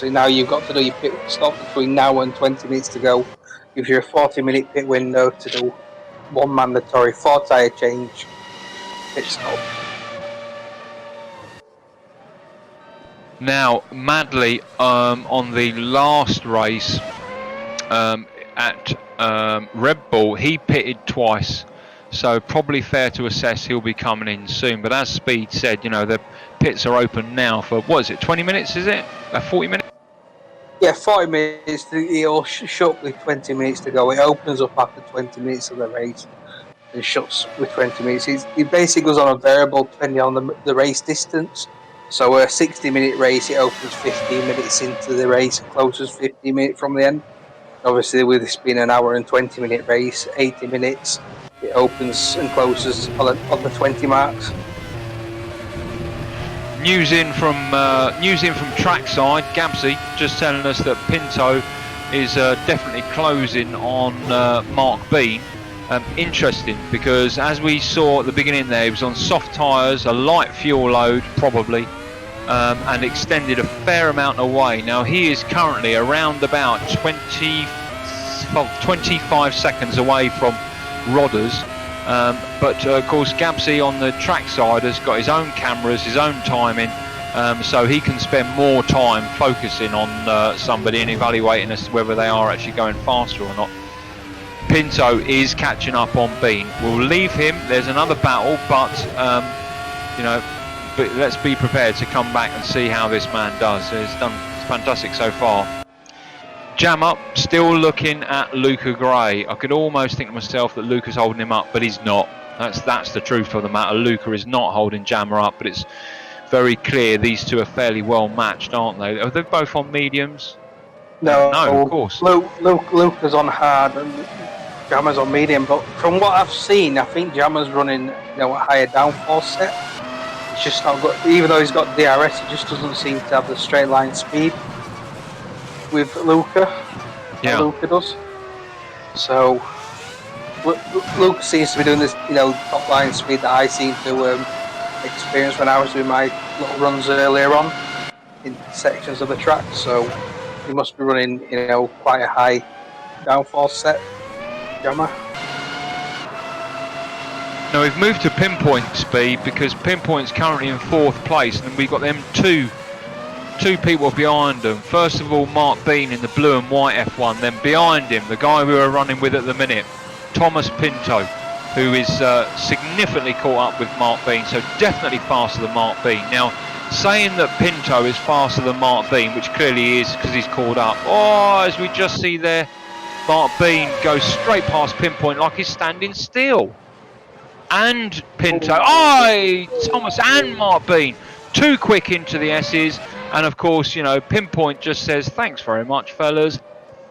now you've got to do your pit stop between now and 20 minutes to go. Gives you a 40-minute pit window to do 1 mandatory 4 tyre change pit stop. Now, Madley on the last race at Red Bull, he pitted twice. So probably fair to assess he'll be coming in soon. But as Speed said, the pits are open now for, 20 minutes, is it? 40 minutes? Yeah, 40 minutes. It'll shut with 20 minutes to go. It opens up after 20 minutes of the race and shuts with 20 minutes. It basically goes on a variable depending on the race distance. So a 60-minute race, it opens 15 minutes into the race and closes 15 minutes from the end. Obviously, with this being an hour and 20-minute race, 80 minutes, it opens and closes on the 20 marks. News in from trackside, Gabsy just telling us that Pinto is definitely closing on Mark Bean. Interesting, because as we saw at the beginning there, he was on soft tyres, a light fuel load probably, and extended a fair amount away. Now he is currently around about 25 seconds away from Rodders. But of course Gabsy on the trackside has got his own cameras, his own timing, so he can spend more time focusing on somebody and evaluating as to whether they are actually going faster or not. Pinto is catching up on Bean. We'll leave him. There's another battle, but but let's be prepared to come back and see how this man does. He's done fantastic so far. Jam up, still looking at Luca Gray. I could almost think to myself that Luca's holding him up, but he's not. That's the truth of the matter. Luca is not holding Jammer up, but it's very clear these two are fairly well matched, aren't they? Are they both on mediums? No, of course. Luca's on hard and Jammer's on medium, but from what I've seen, I think Jammer's running a higher downforce set. It's just not good. Even though he's got DRS, he just doesn't seem to have the straight line speed. with Luca. Yeah. Luca does. So Luca seems to be doing this, top line speed that I seem to experience when I was doing my little runs earlier on in sections of the track. So he must be running, quite a high downforce set. Jammer. Now we've moved to Pinpoint speed because Pinpoint's currently in 4th place, and we've got them two people behind them. First of all, Mark Bean in the blue and white F1, then behind him, the guy we were running with at the minute, Thomas Pinto, who is significantly caught up with Mark Bean, so definitely faster than Mark Bean. Now, saying that Pinto is faster than Mark Bean, which clearly is because he's caught up, as we just see there, Mark Bean goes straight past Pinpoint like he's standing still. And Pinto, Thomas and Mark Bean, too quick into the S's, and of course, Pinpoint just says, thanks very much, fellas,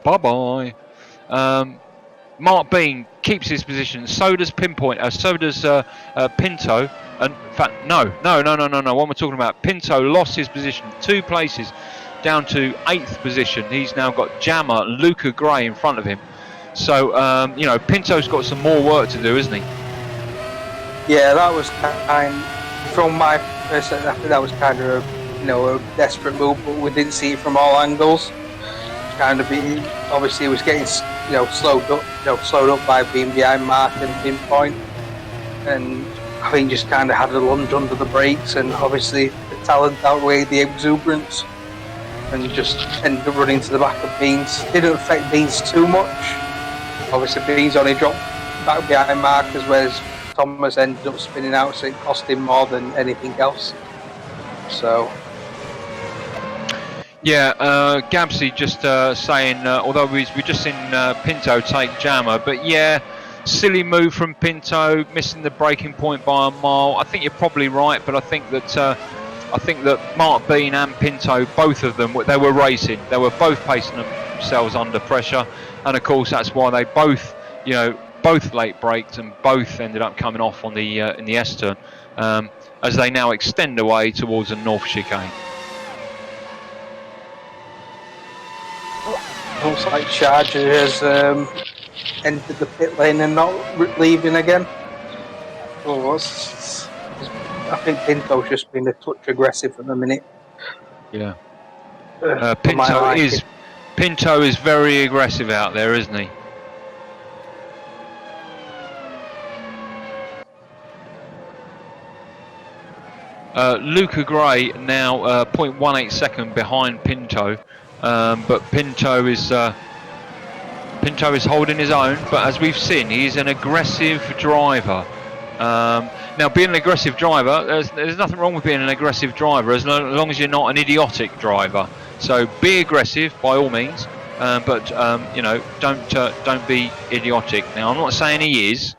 bye-bye. Mark Bean keeps his position, so does Pinpoint, so does Pinto, and in fact, no, what am I talking about? Pinto lost his position 2 places, down to 8th position. He's now got Jammer, Luca Gray in front of him. So, Pinto's got some more work to do, isn't he? Yeah, that was from my perspective, I think that was kind of a desperate move, but we didn't see it from all angles. Obviously, he was getting slowed up by being behind Mark and Pinpoint, and I think just kind of had a lunge under the brakes, and obviously the talent outweighed the exuberance, and just ended up running to the back of Beans. Didn't affect Beans too much. Obviously, Beans only dropped back behind Mark, as well as Thomas ended up spinning out, so it cost him more than anything else. So. Yeah, Gabsy just saying, although we just seen Pinto take Jammer, but yeah, silly move from Pinto, missing the breaking point by a mile. I think you're probably right, but I think that Mark Bean and Pinto, both of them, they were racing. They were both pacing themselves under pressure, and of course that's why they both, both late braked and both ended up coming off on the in the S turn, as they now extend away towards the North Chicane. Looks like Charger has entered the pit lane and not leaving again. I think Pinto's just been a touch aggressive at the minute. Yeah. Pinto is very aggressive out there, isn't he? Luca Gray now 0.18 second behind Pinto. But Pinto is holding his own. But as we've seen, he's an aggressive driver. Now, being an aggressive driver, there's nothing wrong with being an aggressive driver as long as you're not an idiotic driver. So be aggressive by all means, but don't be idiotic. Now, I'm not saying he is.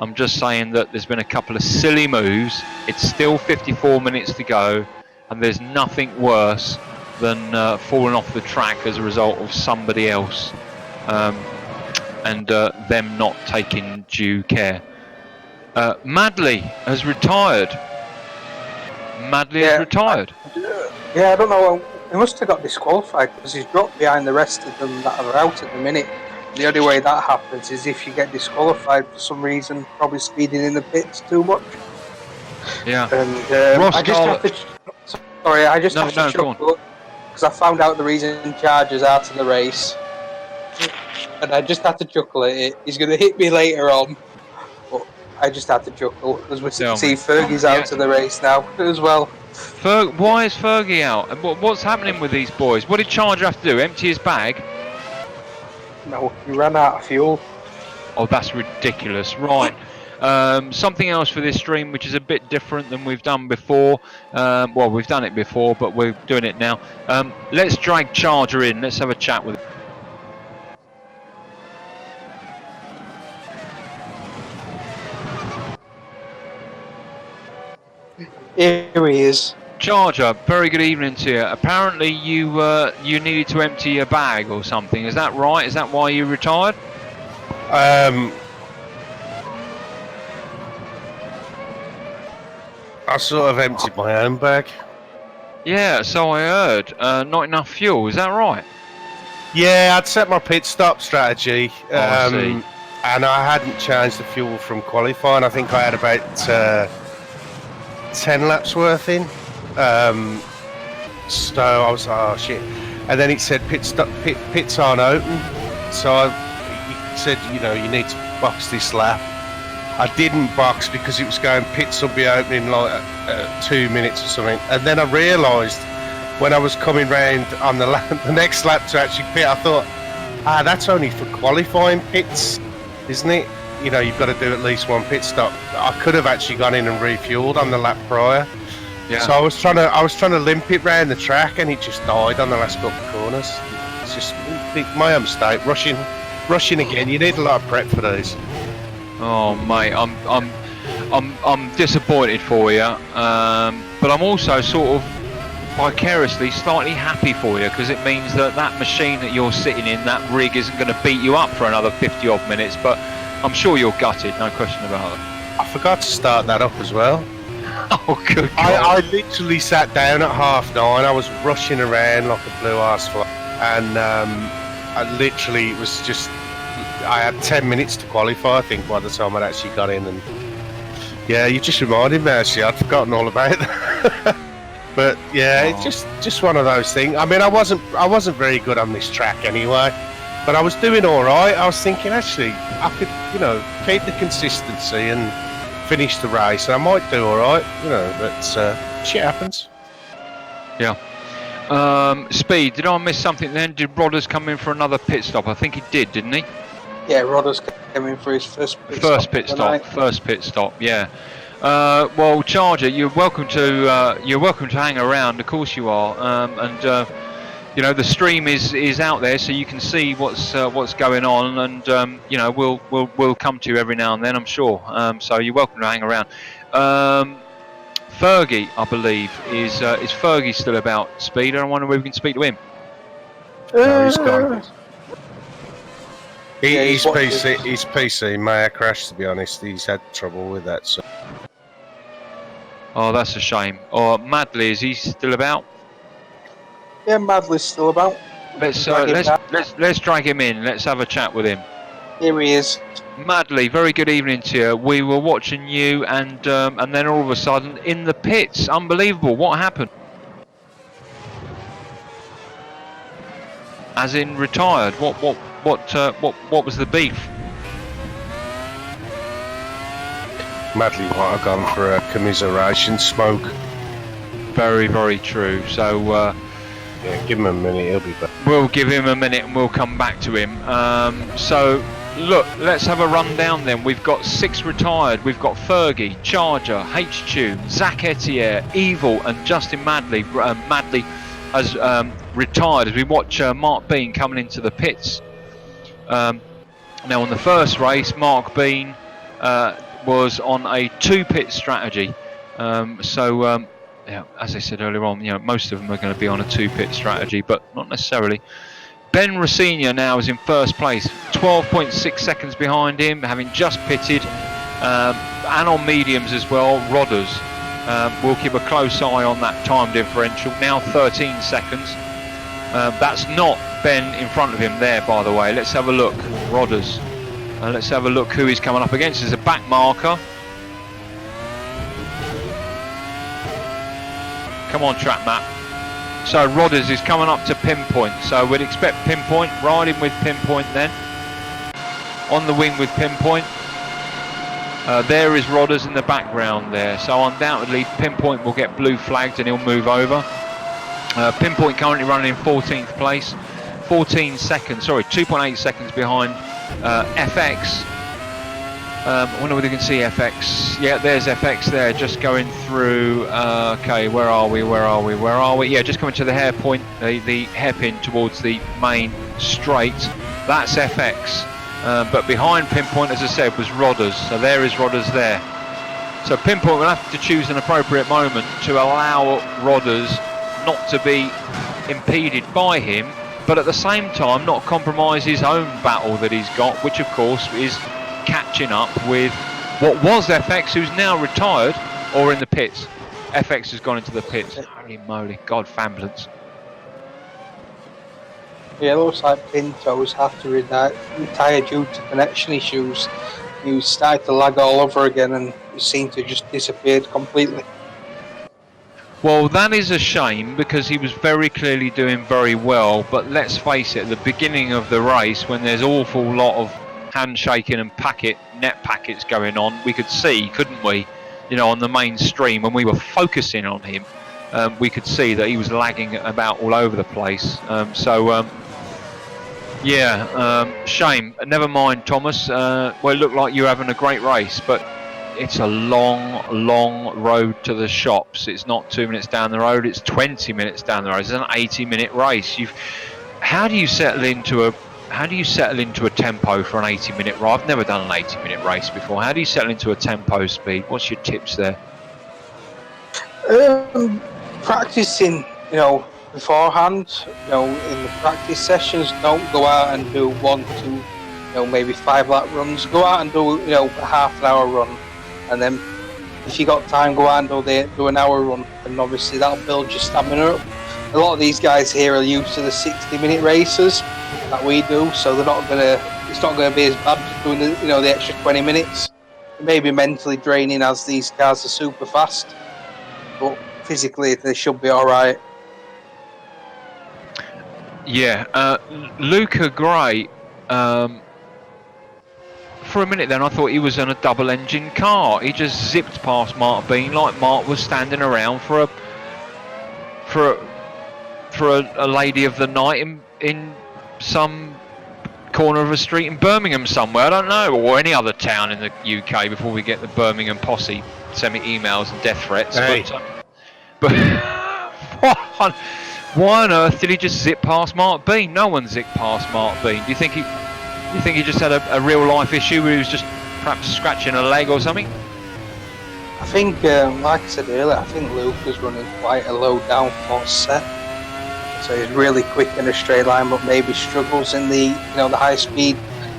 I'm just saying that there's been a couple of silly moves. It's still 54 minutes to go, and there's nothing worse than falling off the track as a result of somebody else and them not taking due care. Madley has retired. Has retired. I don't know. He must have got disqualified because he's dropped behind the rest of them that are out at the minute. The only way that happens is if you get disqualified for some reason, probably speeding in the pits too much. Yeah. And I just have to chuckle because I found out the reason Charger's out of the race, and I just had to chuckle at it. He's going to hit me later on, but I just had to chuckle because we see Fergie's out of the race now as well. Why is Fergie out? What's happening with these boys? What did Charger have to do? Empty his bag? No, he ran out of fuel. Oh, that's ridiculous. Right. Something else for this stream which is a bit different than we've done before. Well, we've done it before, but we're doing it now. Let's drag Charger in. Let's have a chat with him. Here he is. Charger, very good evening to you. Apparently you needed to empty your bag or something. Is that right? Is that why you retired? I sort of emptied my own bag. Yeah, so I heard. Not enough fuel. Is that right? Yeah, I'd set my pit stop strategy, I see. and I hadn't changed the fuel from qualifying. I think I had about 10 laps worth in. So I was like, oh shit. And then it said pits aren't open. So it said, you know, you need to box this lap. I didn't box because it was going pits will be opening in like 2 minutes or something. And then I realised when I was coming round on the next lap to actually pit, I thought, that's only for qualifying pits, isn't it? You know, you've got to do at least one pit stop. I could have actually gone in and refueled on the lap prior. Yeah. So I was trying to limp it round the track, and it just died on the last couple of corners. It's just my own mistake. Rushing again. You need a lot of prep for these. Oh mate, I'm disappointed for you, but I'm also sort of vicariously slightly happy for you, because it means that that machine that you're sitting in, that rig, isn't going to beat you up for another 50 odd minutes. But I'm sure you're gutted, no question about it. I forgot to start that up as well. Oh good God. I literally sat down at 9:30. I was rushing around like a blue arse fly, and I literally was just. I had 10 minutes to qualify, I think, by the time I'd actually got in. And yeah, you just reminded me, actually. I'd forgotten all about that. But yeah, it's just one of those things. I mean, I wasn't very good on this track anyway, but I was doing all right. I was thinking, actually, I could, you know, keep the consistency and finish the race, and I might do all right, you know. But shit happens. Yeah. Speed, did I miss something then? Did Rodders come in for another pit stop? I think he did, didn't he? Yeah, Rodders came in for his first pit stop. Yeah. Well, Charger, you're welcome to hang around. Of course you are. And you know, the stream is out there, so you can see what's going on. And you know, we'll come to you every now and then, I'm sure. So you're welcome to hang around. Fergie, I believe, is Fergie still about, Speed? I wonder whether we can speak to him. No, he's gone. His PC may have crashed, to be honest. He's had trouble with that. So. Oh, that's a shame. Or Madley, is he still about? Yeah, Madley's still about. Let's drag him in. Let's have a chat with him. Here he is. Madley, very good evening to you. We were watching you, and then all of a sudden in the pits, unbelievable. What happened? As in retired. What was the beef? Madley might have gone for a commiseration smoke. Very, very true. So yeah, give him a minute, he'll be back. We'll give him a minute and we'll come back to him. So look, let's have a rundown then. We've got 6 retired. We've got Fergie, Charger, H-Tune, Zach Etier, Evil, and Justin Madley. Madley has retired as we watch Mark Bean coming into the pits. Now on the first race, Mark Bean was on a 2-pit strategy. Yeah, as I said earlier on, you know, most of them are going to be on a 2-pit strategy, but not necessarily. Ben Rossini now is in first place, 12.6 seconds behind him, having just pitted, and on mediums as well. Rodders, we'll keep a close eye on that time differential. Now 13 seconds. That's not Ben in front of him there, by the way. Let's have a look. Rodders. Let's have a look who he's coming up against. There's a back marker. Come on, track map. So Rodders is coming up to Pinpoint. So we'd expect Pinpoint, riding with Pinpoint then. On the wing with Pinpoint. There is Rodders in the background there. So undoubtedly Pinpoint will get blue flagged and he'll move over. Pinpoint currently running in 14th place. 14 seconds, sorry, 2.8 seconds behind FX. I wonder whether you can see FX. Yeah, there's FX there, just going through. Okay, where are we? Yeah, just coming to the hair point, the hairpin towards the main straight. That's FX. But behind Pinpoint, as I said, was Rodders. So there is Rodders there. So Pinpoint will have to choose an appropriate moment to allow Rodders not to be impeded by him, but at the same time not compromise his own battle that he's got, which of course is catching up with what was FX, who's now retired or in the pits. FX has gone into the pits. Holy moly, God, Famblance. Yeah, it looks like Pinto's have to retire due to connection issues. He started to lag all over again and it seemed to just disappeared completely. Well, that is a shame because he was very clearly doing very well. But let's face it, at the beginning of the race, when there's an awful lot of handshaking and net packets going on, we could see, couldn't we? You know, on the main stream, when we were focusing on him, we could see that he was lagging about all over the place. Shame. Never mind, Thomas. Well, it looked like you're having a great race, but it's a long road to the shops. It's not 2 minutes down the road, it's 20 minutes down the road. It's an 80-minute race. How do you settle into a tempo for an 80-minute race? I've never done an 80-minute race before. How do you settle into a tempo speed? What's your tips there? Practicing, beforehand, in the practice sessions, don't go out and do 1, 2, maybe 5 lap runs. Go out and do, a half an hour run. And then if you got time, go out and do an hour run, and obviously that'll build your stamina up. A lot of these guys here are used to the 60-minute races that we do, so it's not gonna be as bad doing the extra 20 minutes. It may be mentally draining as these cars are super fast, but physically they should be all right. Yeah, Luca Gray. For a minute then I thought he was in a double-engine car. He just zipped past Mark Bean like Mark was standing around for a lady of the night in some corner of a street in Birmingham somewhere, I don't know, or any other town in the UK before we get the Birmingham posse sending me emails and death threats. Hey. But why on earth did he just zip past Mark Bean? No one zipped past Mark Bean. Do you think he just had a real life issue where he was just perhaps scratching a leg or something? I think, like I said earlier, I think Luke was running quite a low downforce set, so he's really quick in a straight line, but maybe struggles in the the high speed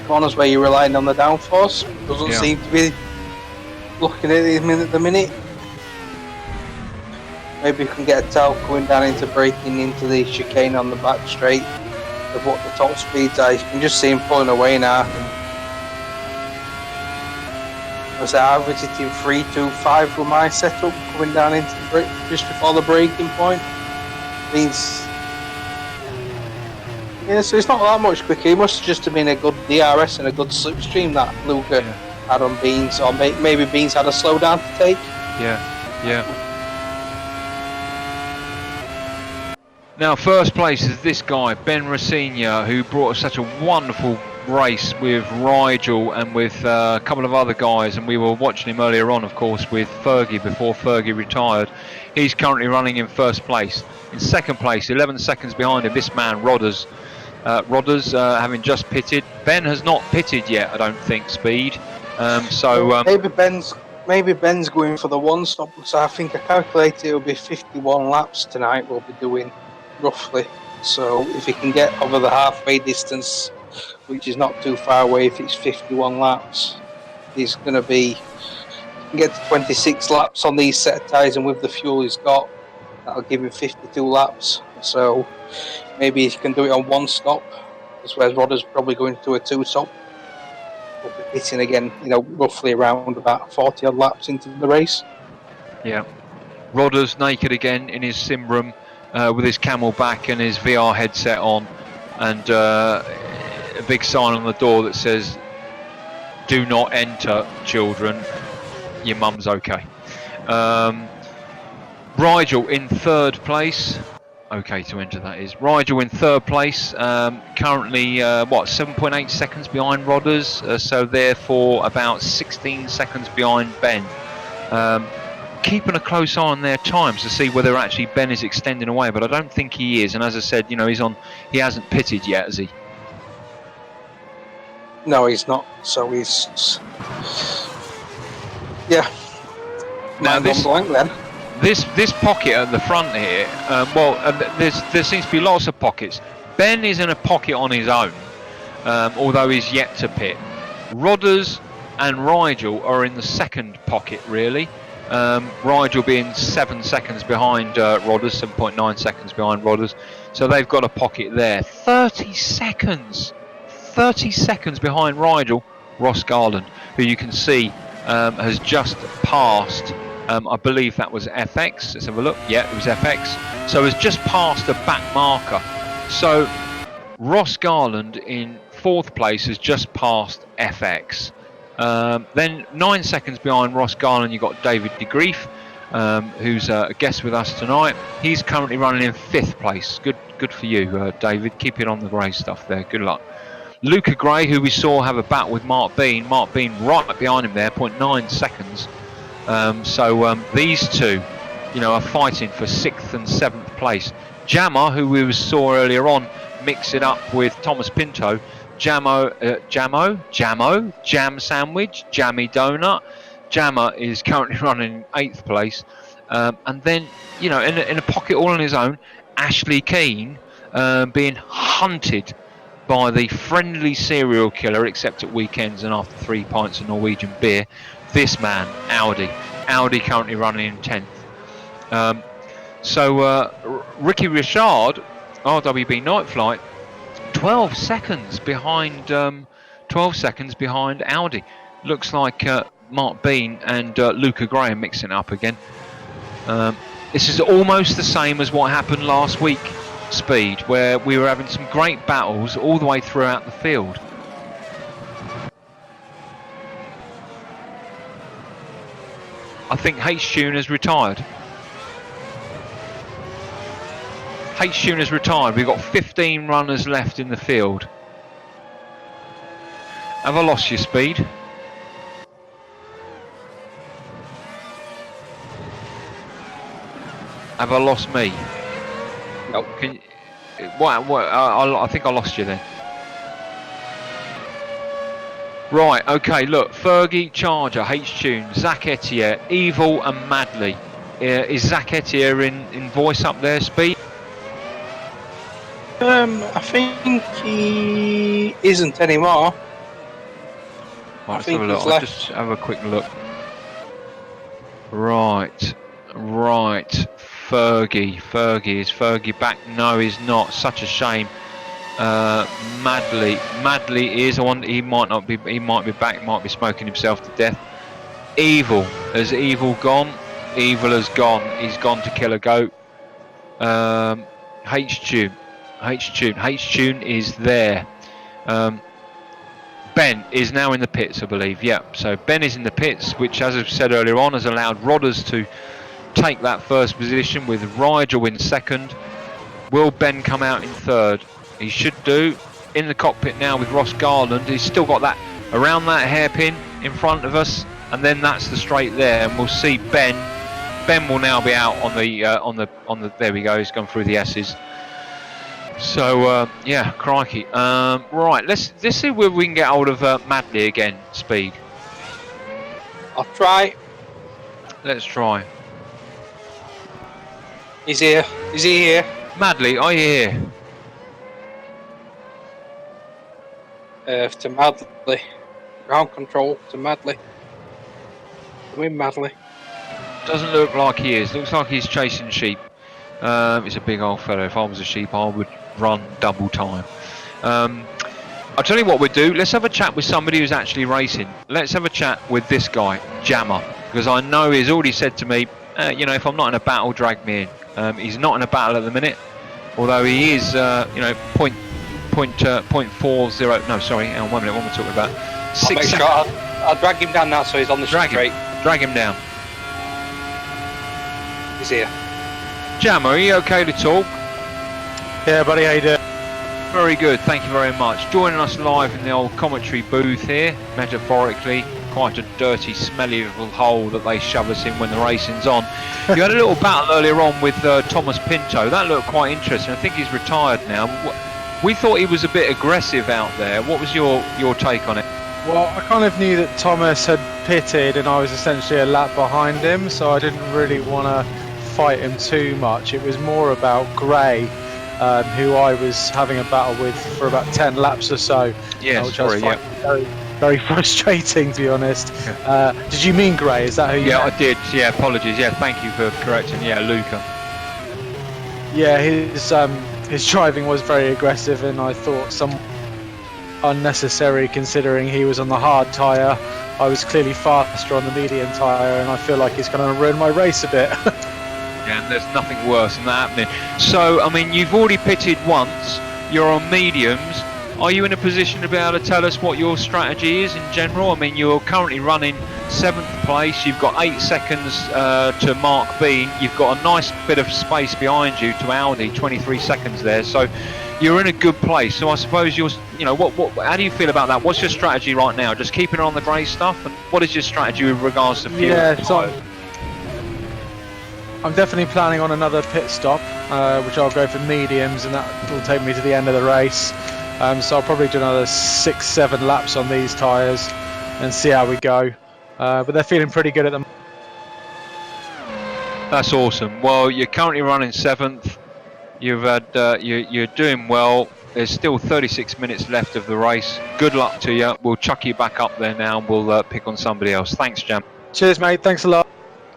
corners where you're relying on the downforce. Doesn't seem to be looking at him at the minute. Maybe you can get a tell going down into braking into the chicane on the back straight of what the top speeds are. You can just see him pulling away now. I was visiting 325 with my setup coming down into the just before the braking point. So it's not that much quicker. It must have just have been a good DRS and a good slipstream that Luca had on Beans, or maybe Beans had a slowdown to take. Yeah. Now, first place is this guy, Ben Rossini, who brought us such a wonderful race with Rigel and with a couple of other guys, and we were watching him earlier on, of course, with Fergie before Fergie retired. He's currently running in first place. In second place, 11 seconds behind him, this man, Rodders. Having just pitted. Ben has not pitted yet, I don't think, Speed. Maybe Ben's going for the one stop, because I think I calculated it will be 51 laps tonight we'll be doing, roughly. So if he can get over the halfway distance, which is not too far away, if it's 51 laps, he's going to be, he can get to 26 laps on these set of tyres, and with the fuel he's got, that'll give him 52 laps. So maybe he can do it on one stop, whereas Rodder's probably going to a two stop. We'll be pitting again, roughly around about 40 odd laps into the race. Yeah. Rodder's naked again in his sim room with his Camelback and his VR headset on, and a big sign on the door that says, "Do not enter, children. Your mum's okay." Rigel in third place. Okay to enter, that is. Rigel in third place, currently 7.8 seconds behind Rodders, so therefore about 16 seconds behind Ben. Keeping a close eye on their times to see whether actually Ben is extending away, but I don't think he is. And as I said, he hasn't pitted yet, has he? No, he's not. So he's Now this blank then. This pocket at the front here, there seems to be lots of pockets. Ben is in a pocket on his own, although he's yet to pit. Rodders and Rigel are in the second pocket, really. Rigel being 7 seconds behind Rodders, 7.9 seconds behind Rodders. So they've got a pocket there. 30 seconds behind Rigel. Ross Garland, who you can see has just passed, I believe that was FX. Let's have a look. Yeah, it was FX. So has just passed a back marker. So Ross Garland in 4th place has just passed FX. Then 9 seconds behind Ross Garland, you've got David de Grief, who's a guest with us tonight. He's currently running in 5th place. Good for you, David. Keep it on the grey stuff there. Good luck. Luca Gray, who we saw have a battle with Mark Bean. Mark Bean right behind him there, 0.9 seconds. So these two, are fighting for 6th and 7th place. Jammer, who we saw earlier on, mix it up with Thomas Pinto. Jam Sandwich, Jammy Donut. Jammer is currently running 8th place. And then, in a pocket all on his own, Ashley Keane being hunted by the friendly serial killer, except at weekends and after 3 pints of Norwegian beer. This man, Audi. Audi currently running in 10th. So Ricky Richard, RWB Night Flight, 12 seconds behind Audi. Looks like Mark Bean and Luca Graham mixing it up again. This is almost the same as what happened last week, Speed, where we were having some great battles all the way throughout the field. I think H-Tune has retired. H-Tune has retired. We've got 15 runners left in the field. Have I lost you, Speed? Have I lost me? Nope. I think I lost you then. Right, okay, look. Fergie, Charger, H-Tune, Zach Etier, Evil and Madley. Is Zach Etier in voice up there, Speed? I think he isn't anymore. Right, let's have a look. I'll just have a quick look. Right. Fergie. Is Fergie back? No, he's not. Such a shame. Madley is on. He might not be. He might be back. He might be smoking himself to death. Evil. Has Evil gone? Evil has gone. He's gone to kill a goat. H-Tune is there. Ben is now in the pits, I believe. Yeah, so Ben is in the pits, which, as I've said earlier on, has allowed Rodders to take that first position with Rigel in 2nd. Will Ben come out in 3rd? He should do. In the cockpit now with Ross Garland. He's still got that around that hairpin in front of us, and then that's the straight there, and we'll see Ben. Ben will now be out on the. There we go. He's gone through the S's. So yeah, crikey. Right, let's see where we can get hold of Madley again. Speed. I'll try. Let's try. He's here. Is he here? Madley, are you here? To Madley. Ground control to Madley. Come in, Madley. Doesn't look like he is. Looks like he's chasing sheep. He's a big old fellow. If I was a sheep, I would run double time. I'll tell you what we'll do. Let's have a chat with somebody who's actually racing. Let's have a chat with this guy, Jammer, because I know he's already said to me, if I'm not in a battle, drag me in. He's not in a battle at the minute, although he is, 0.40. No, sorry, hang on 1 minute. What am I talking about? I'll drag him down now, so he's on the straight. Drag him down. He's here. Jammer, are you okay to talk? Yeah, buddy, how you doing? Very good, thank you very much. Joining us live in the old commentary booth here, metaphorically, quite a dirty, smelly little hole that they shove us in when the racing's on. You had a little battle earlier on with Thomas Pinto. That looked quite interesting. I think he's retired now. We thought he was a bit aggressive out there. What was your take on it? Well, I kind of knew that Thomas had pitted and I was essentially a lap behind him, so I didn't really want to fight him too much. It was more about Gray, who I was having a battle with for about 10 laps or so. Yeah, which I was very frustrating, to be honest. Did you mean Gray? Is that who you Yeah, meant? I did. Yeah, apologies. Yeah, thank you for correcting. Yeah, Luca. Yeah, his driving was very aggressive, and I thought some unnecessary considering he was on the hard tyre. I was clearly faster on the medium tyre, and I feel like it's going to ruin my race a bit. Yeah, and there's nothing worse than that happening. So, I mean, you've already pitted once. You're on mediums. Are you in a position to be able to tell us what your strategy is in general? I mean, you're currently running 7th place. You've got 8 seconds to Mark Bean. You've got a nice bit of space behind you to Audi, 23 seconds there. So you're in a good place. So I suppose you're, you know, how do you feel about that? What's your strategy right now? Just keeping on the grey stuff? And what is your strategy with regards to fuel? Yeah, so I'm definitely planning on another pit stop, which I'll go for mediums, and that will take me to the end of the race. So I'll probably do another 6-7 laps on these tyres and see how we go. But they're feeling pretty good at the moment. That's awesome. Well, you're currently running 7th. You've had you're doing well. There's still 36 minutes left of the race. Good luck to you. We'll chuck you back up there now, and we'll pick on somebody else. Thanks, Jam. Cheers, mate. Thanks a lot.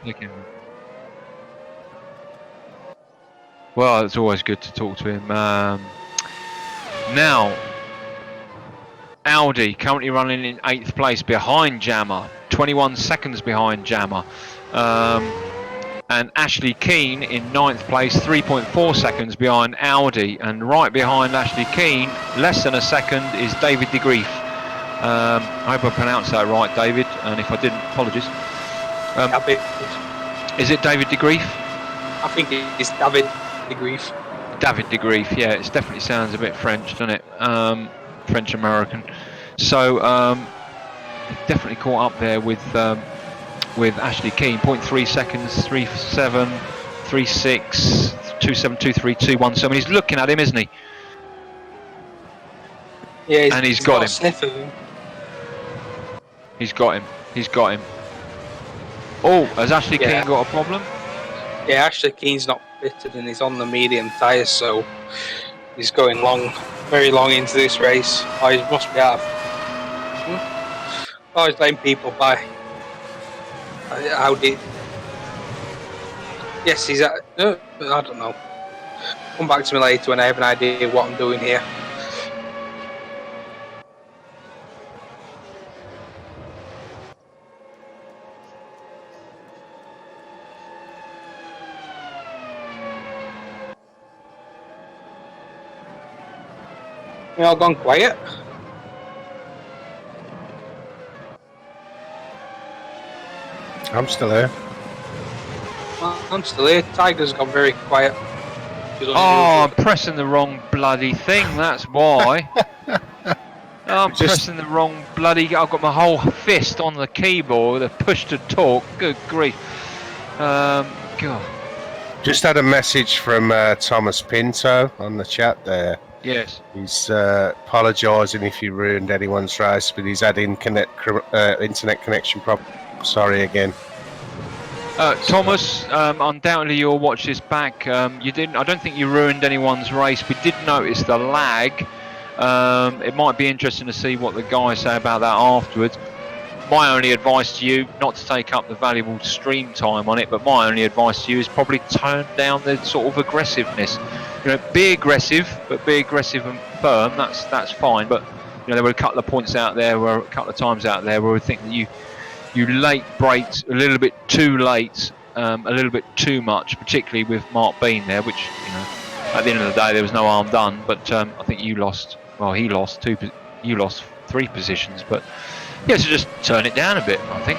Thank you. Well, it's always good to talk to him. Now, Audi currently running in 8th place behind Jammer, 21 seconds behind Jammer. And Ashley Keane in 9th place, 3.4 seconds behind Audi. And right behind Ashley Keane, less than a second, is David de Grief. I hope I pronounced that right, David, and if I didn't, apologies. Is it David de Grief? I think it's David de Grief. David de Grief, yeah, it definitely sounds a bit French, doesn't it? French-American. So, definitely caught up there with Ashley Keane, 0.3 seconds, 3.7, 3.6, 2.7, 2.3, 2.1. So I mean, he's looking at him, isn't he? Yeah, and he's got him. A sniff of him. He's got him. He's got him. Oh, has Ashley Keane got a problem? Yeah, Ashley Keane's not fitted and he's on the medium tyres, so he's going long, very long into this race. Oh, he must be out of... Oh, he's letting people by. How did... Yes, he's at... I don't know. Come back to me later when I have an idea what I'm doing here. You all gone quiet? I'm still here. I'm still here. Tiger's gone very quiet. Oh, I'm pressing the wrong bloody thing, that's why. I'm pressing the wrong bloody... I've got my whole fist on the keyboard, the push to talk. Good grief. God. Just had a message from Thomas Pinto on the chat there. Yes. He's apologising if you ruined anyone's race, but he's had internet connection problems. Sorry again. Thomas, undoubtedly you'll watch this back. You didn't. I don't think you ruined anyone's race. We did notice the lag. It might be interesting to see what the guys say about that afterwards. My only advice to you, not to take up the valuable stream time on it, but my only advice to you is probably tone down the sort of aggressiveness. You know, be aggressive, but be aggressive and firm. That's fine. But you know, there were a couple of points out there, where a couple of times out there, where I think that you late braked a little bit too late, a little bit too much, particularly with Mark Bean there, which, you know, at the end of the day there was no harm done. But I think you lost. Well, he lost two. You lost 3 positions, but yeah, so just turn it down a bit, I think.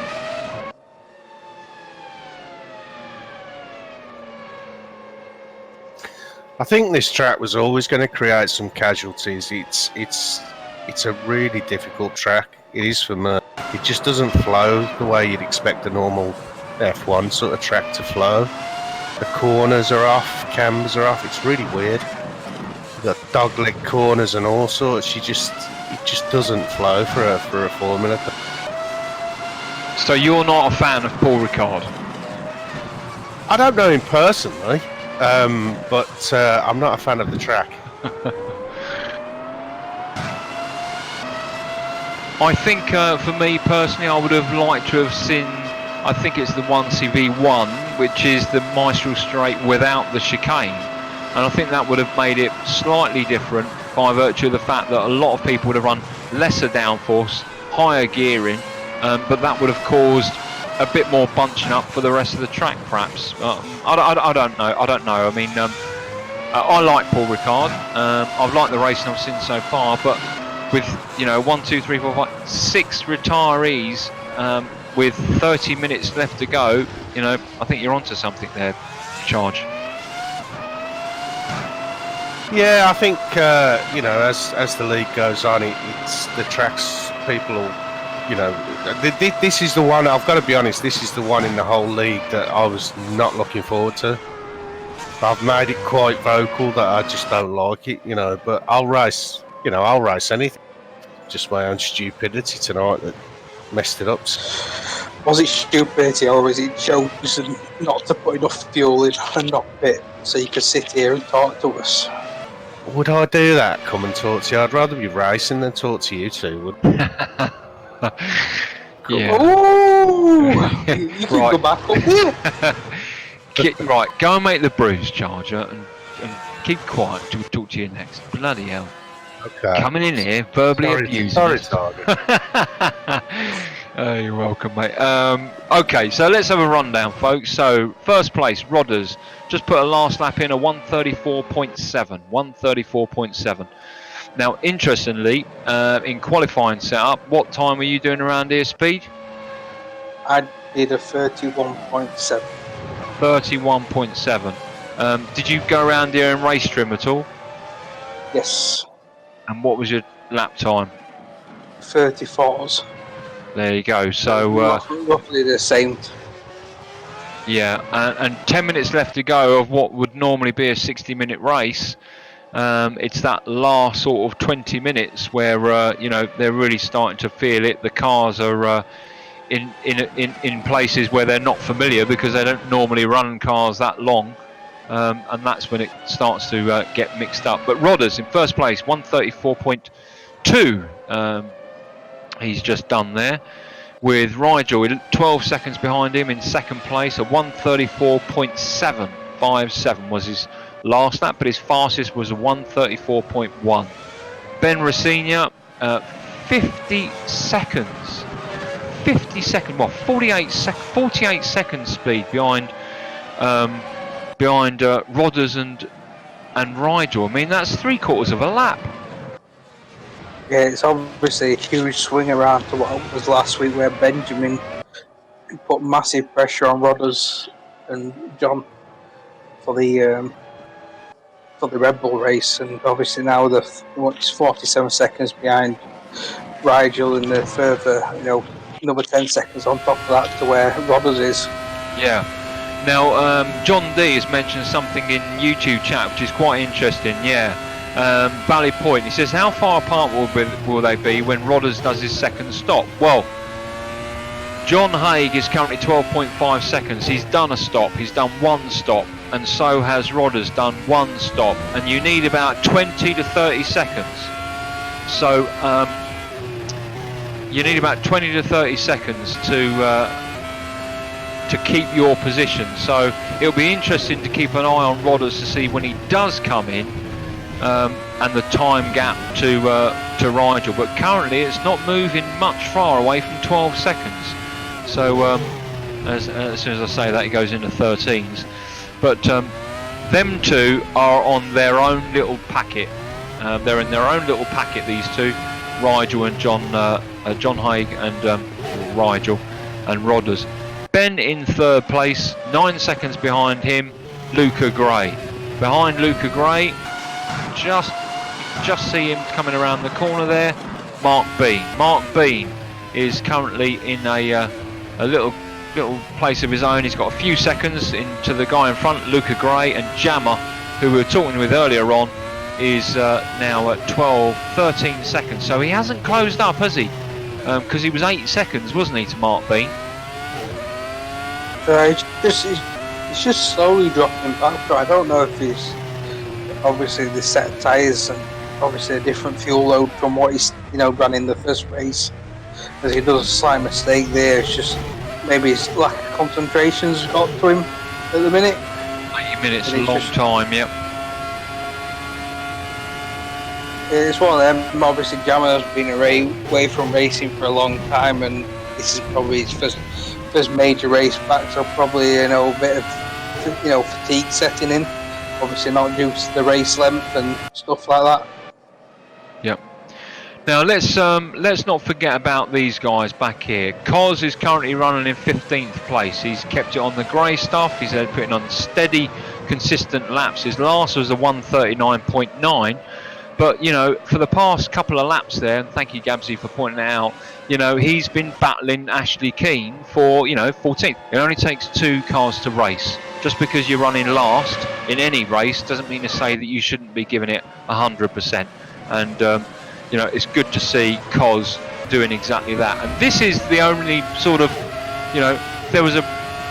I think this track was always going to create some casualties. It's a really difficult track. It is for me. It just doesn't flow the way you'd expect a normal F1 sort of track to flow. The corners are off, cams are off. It's really weird. You've got dogleg corners and all sorts. It just doesn't flow for a Formula. So you're not a fan of Paul Ricard? I don't know him personally, but I'm not a fan of the track. I think for me personally, I would have liked to have seen, I think it's the 1C-V1, which is the Maestral Straight without the chicane. And I think that would have made it slightly different by virtue of the fact that a lot of people would have run lesser downforce, higher gearing, but that would have caused a bit more bunching up for the rest of the track, perhaps. I don't know. I mean, I like Paul Ricard. I've liked the racing I've seen so far, but with 1, 2, 3, 4, 5, 6 retirees with 30 minutes left to go, I think you're onto something there, Charge. Yeah, I think as the league goes on, it's the tracks people. This is the one. I've got to be honest. This is the one in the whole league that I was not looking forward to. I've made it quite vocal that I just don't like it, But I'll race. I'll race anything. Just my own stupidity tonight that messed it up. Was it stupidity, or was it chosen not to put enough fuel in and not pit so you could sit here and talk to us? Would I do that? Come and talk to you. I'd rather be racing than talk to you two. Yeah. Oh, you can Right. go back up here. Right, go and make the brews, Charger, and keep quiet till we talk to you next. Bloody hell. Okay. Coming in here, verbally abusing Sorry, us. Target. Oh, you're welcome, mate. Okay, so let's have a rundown, folks. So, first place, Rodders, just put a last lap in, a 134.7. 134.7. Now, interestingly, in qualifying setup, what time were you doing around here, Speed? I did a 31.7. 31.7. Did you go around here in race trim at all? Yes. And what was your lap time? 34s. There you go. So roughly the same. yeah, and 10 minutes left to go of what would normally be a 60-minute race. It's that last sort of 20 minutes where they're really starting to feel it. The cars are in places where they're not familiar because they don't normally run cars that long, and that's when it starts to get mixed up. But Rodders in first place, 134.2. He's just done there, with Rigel 12 seconds behind him in second place. A 134.757 was his last lap, but his fastest was a 134.1. Ben Rossina, 50 seconds. 48 seconds speed behind Rodders and Rigel. I mean, that's 3/4 of a lap. Yeah, it's obviously a huge swing around to what it was last week, where Benjamin put massive pressure on Rodders and John for the Red Bull race, and obviously now it's 47 seconds behind Rigel, and the further, another 10 seconds on top of that to where Rodders is. Yeah. Now, John D has mentioned something in YouTube chat which is quite interesting. Yeah. Valid point. He says, how far apart will they be when Rodders does his second stop? Well, John Haig is currently 12.5 seconds. He's done a stop. He's done one stop, and so has Rodders done one stop. And you need about 20 to 30 seconds. So you need about 20 to 30 seconds to keep your position. So it'll be interesting to keep an eye on Rodders to see when he does come in. And the time gap to Rigel, but currently it's not moving much far away from 12 seconds. So as soon as I say that, it goes into 13s. But them two are on their own little packet. They're in their own little packet, these two, Rigel and John Haig and Rigel and Rodders. Ben in third place, 9 seconds behind him, Luca Gray. Behind Luca Gray, just see him coming around the corner there, Mark Bean. Mark Bean is currently in a little place of his own. He's got a few seconds into the guy in front, Luca Gray, and Jammer, who we were talking with earlier on, is now at 13 seconds. So he hasn't closed up, has he? Because he was 8 seconds, wasn't he, to Mark Bean? It's just slowly dropping back. I don't know if he's obviously the set tyres and obviously a different fuel load from what he's ran in the first race. as he does a slight mistake there. It's just maybe his lack of concentration's got to him at the minute. 80 minutes, a long time, yep. It's one of them. Obviously, Jammer's been away from racing for a long time, and this is probably his first major race back. So probably a bit of fatigue setting in. Obviously, not due to the race length and stuff like that. Yep. Now let's not forget about these guys back here. Cos is currently running in 15th place. He's kept it on the grey stuff. He's putting on steady, consistent laps. His last was a 1:39.9. But, for the past couple of laps there, and thank you, Gabsy, for pointing it out, he's been battling Ashley Keane for, 14th. It only takes 2 cars to race. Just because you're running last in any race doesn't mean to say that you shouldn't be giving it 100%. And, it's good to see Cos doing exactly that. And this is the only sort of, there was a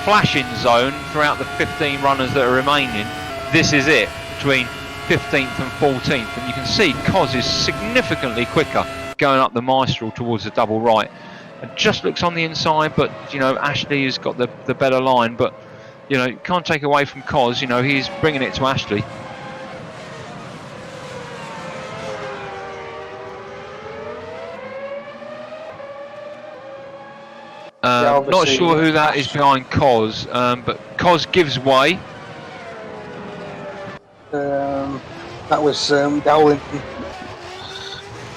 flashing zone throughout the 15 runners that are remaining. This is it, between 15th and 14th, and you can see Cos is significantly quicker going up the Mistral towards the double right. It just looks on the inside, but Ashley has got the better line. But you can't take away from Cos. He's bringing it to Ashley. Not sure who that is behind Cos, but Cos gives way. That was Dowling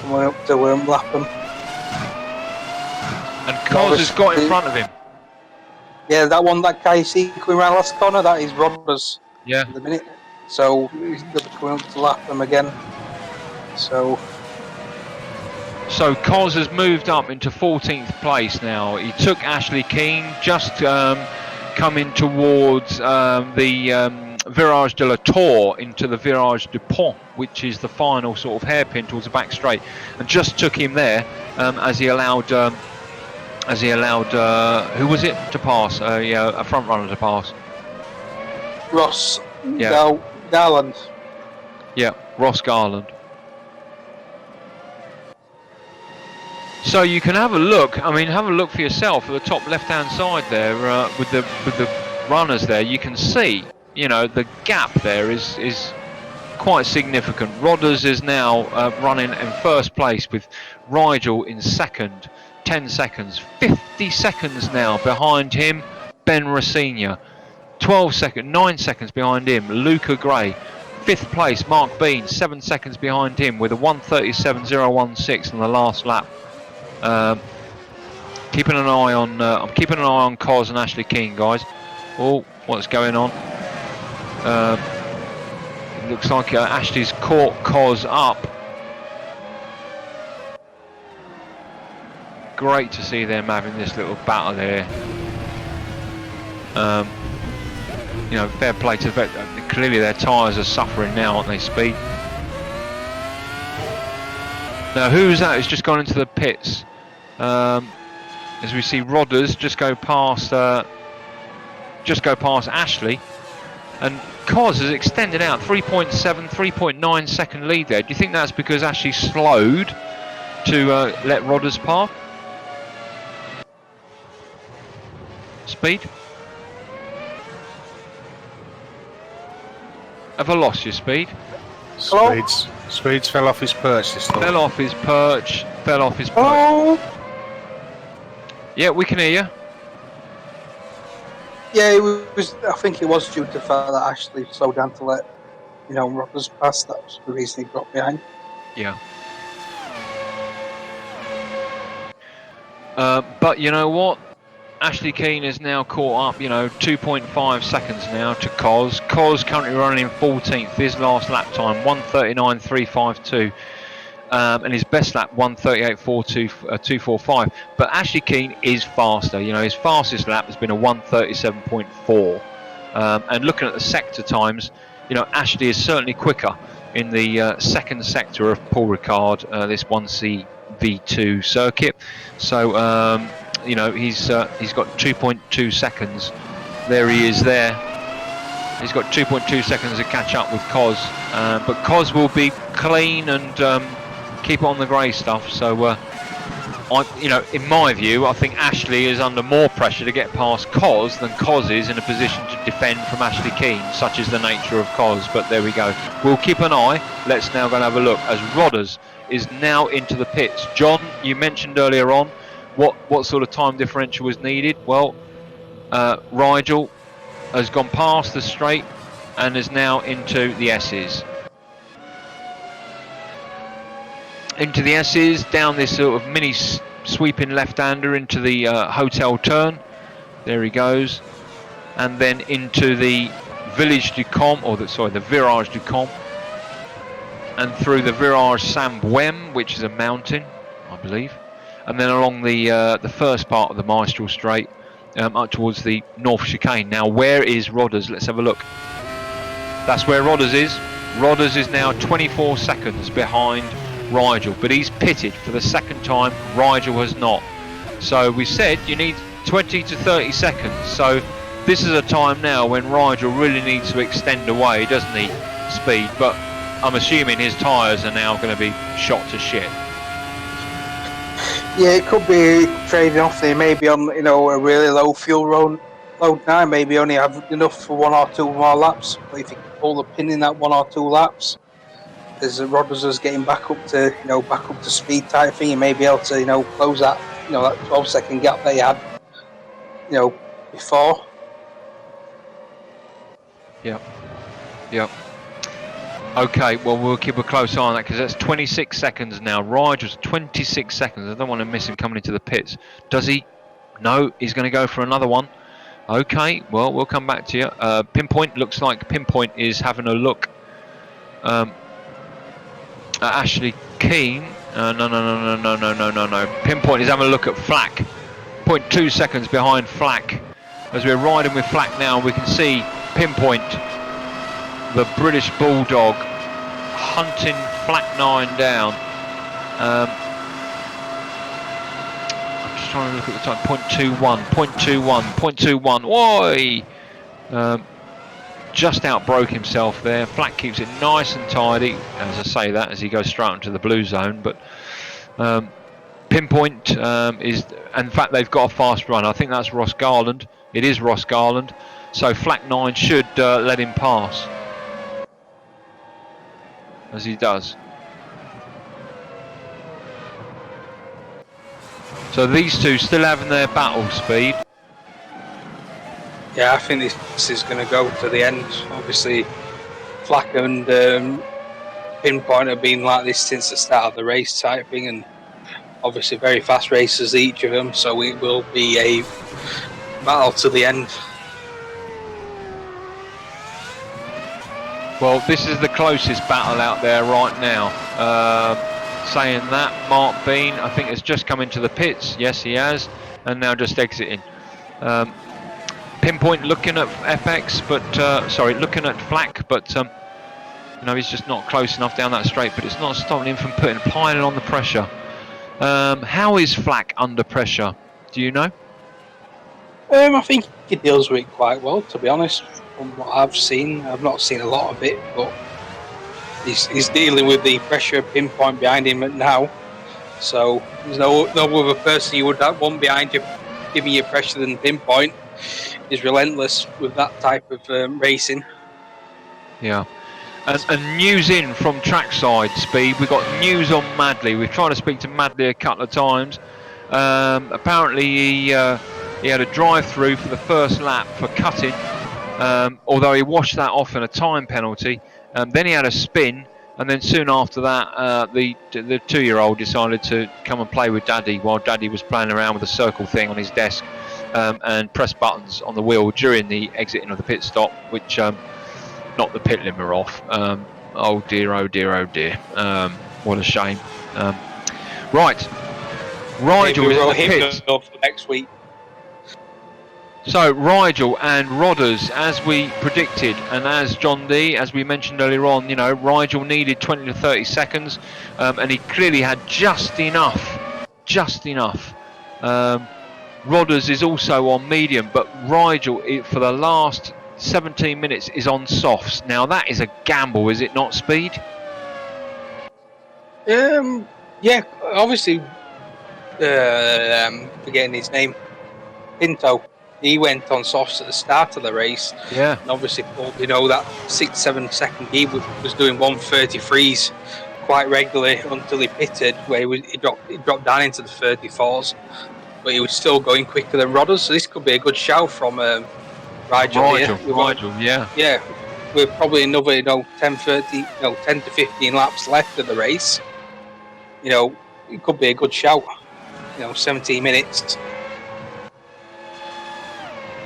coming up to Lapham. And Cos has got in front of him. Yeah, that guy you see coming around last corner, that is Rodders. Yeah. At the minute. So he's coming up to Lapham again. So Cos has moved up into 14th place now. He took Ashley Keane, just coming towards the Virage de la Tour into the Virage du Pont, which is the final sort of hairpin towards the back straight, and just took him there as he allowed who was it to pass? A front runner to pass. Ross Garland. Yeah, Ross Garland. So you can have a look. I mean, have a look for yourself at the top left-hand side there with the runners there. You can see, the gap there is quite significant. Rodders is now running in first place with Rigel in second, 10 seconds. 50 seconds now behind him, Ben Rossignol. 9 seconds behind him, Luca Gray. 5th place, Mark Bean, 7 seconds behind him with a 1:37.016 on the last lap. I'm keeping an eye on Cos and Ashley Keane, guys. Oh, what's going on? It looks like Ashley's caught Cos up. Great to see them having this little battle here. Fair play to them. Clearly their tyres are suffering now, aren't they, Speed? Now who's that who's just gone into the pits? As we see Rodders just go past Ashley, and Cos has extended out 3.9 second lead there. Do you think that's because Ashley slowed to let Rodders pass? Speed? Have I lost you, Speed? Speeds fell off his perch this time. Fell off his perch. Hello? Yeah, we can hear you. Yeah, it was. I think it was due to the fact that Ashley slowed down to let Rodders pass. That was the reason he got behind. Yeah. But you know what? Ashley Keane is now caught up, 2.5 seconds now to Cos. Cos currently running in 14th. His last lap time, 1:39.352. And his best lap, 1:38.245. But Ashley Keane is faster. His fastest lap has been a 1:37.4. And looking at the sector times, Ashley is certainly quicker in the second sector of Paul Ricard, this 1C-V2 circuit. So, he's got 2.2 seconds. There he is there. He's got 2.2 seconds to catch up with Cos. But Cos will be clean and keep on the grey stuff. So in my view, I think Ashley is under more pressure to get past Cos than Cos is in a position to defend from Ashley Keane. Such is the nature of Cos. But there we go. We'll keep an eye. Let's now go and have a look as Rodders is now into the pits. John, you mentioned earlier on what sort of time differential was needed. Well, Rigel has gone past the straight and is now into the S's. Into the S's, down this sort of mini sweeping left-hander into the hotel turn. There he goes. And then into the Village du Comte, the Virage du Comte. And through the Virage Saint-Bouem, which is a mountain, I believe. And then along the first part of the Mistral Straight, up towards the North Chicane. Now, where is Rodders? Let's have a look. That's where Rodders is. Rodders is now 24 seconds behind Rigel, but he's pitted for the second time. Rigel has not. So we said you need 20 to 30 seconds. So this is a time now when Rigel really needs to extend away, doesn't he, Speed? But I'm assuming his tyres are now going to be shot to shit. Yeah, it could be trading off. They may be on, a really low fuel load now. Maybe only have enough for 1 or 2 more laps. But if you can pull the pin in that 1 or 2 laps, as Rodders is getting back up to speed type thing, you may be able to, close that, that 12-second gap they had, before. Yep. Okay, well, we'll keep a close eye on that because that's 26 seconds now. Rigel's 26 seconds. I don't want to miss him coming into the pits. Does he? No, he's going to go for another one. Okay, well, we'll come back to you. Pinpoint, looks like Pinpoint is having a look at Ashley Keane. No. Pinpoint is having a look at Flack. 0.2 seconds behind Flack. As we're riding with Flack now, we can see Pinpoint, the British Bulldog, hunting Flack 9 down. I'm just trying to look at the time. 0.21. Why? Just outbroke himself there. Flack keeps it nice and tidy, as I say that, as he goes straight into the blue zone. But Pinpoint is, in fact, they've got a fast run. I think that's Ross Garland. It is Ross Garland. So Flack 9 should let him pass, as he does. So these two still having their battle, Speed. Yeah, I think this is going to go to the end. Obviously, Flack and Pinpoint have been like this since the start of the race type thing, and obviously very fast racers, each of them, so it will be a battle to the end. Well, this is the closest battle out there right now. Saying that, Mark Bean, I think, has just come into the pits. Yes, he has, and now just exiting. Pinpoint looking at FX, but looking at Flack, but he's just not close enough down that straight. But it's not stopping him from piling on the pressure. How is Flack under pressure? Do you know? I think he deals with it quite well, to be honest. From what I've seen, I've not seen a lot of it, but he's dealing with the pressure of Pinpoint behind him now. So there's no other person you would have one behind you giving you pressure than Pinpoint. Is relentless with that type of racing. Yeah. And news in from trackside, Speed. We've got news on Madley. We've tried to speak to Madley a couple of times. Apparently he had a drive-through for the first lap for cutting, although he washed that off in a time penalty. Then he had a spin, and then soon after that, the 2-year-old decided to come and play with Daddy while Daddy was playing around with a circle thing on his desk. And press buttons on the wheel during the exiting of the pit stop, which knocked the pit limiter off. Oh dear. What a shame. Right, Rigel is in the pits. For next week. So Rigel and Rodders, as we predicted, and as John D, as we mentioned earlier on, Rigel needed 20 to 30 seconds, and he clearly had just enough. Rodders is also on medium, but Rigel, for the last 17 minutes, is on softs. Now that is a gamble, is it not, Speed? Yeah, obviously forgetting his name, Pinto. He went on softs at the start of the race, Yeah. and obviously pulled, that 6-7 second he was doing 133s quite regularly until he pitted, where he dropped down into the 34s, but he was still going quicker than Rodders. So this could be a good shout from Rigel here. Rigel, yeah. Yeah, we're probably another 10 to 15 laps left of the race. It could be a good shout. 17 minutes.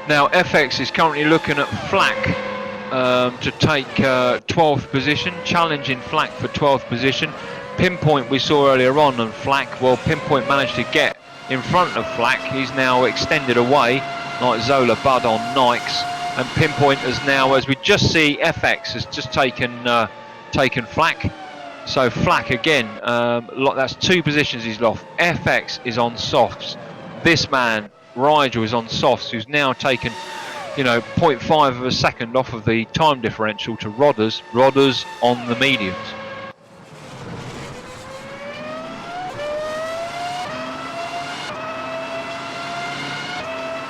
Now FX is currently looking at Flack to take 12th position, challenging Flack for 12th position. Pinpoint we saw earlier on Flack, well, Pinpoint managed to get in front of Flack. He's now extended away like Zola Bud on Nikes, and Pinpoint has now, as we just see, FX has just taken Flack. So Flack again, that's 2 positions he's lost. FX is on softs. This man Rigel is on softs, who's now taken 0.5 of a second off of the time differential to Rodders on the mediums.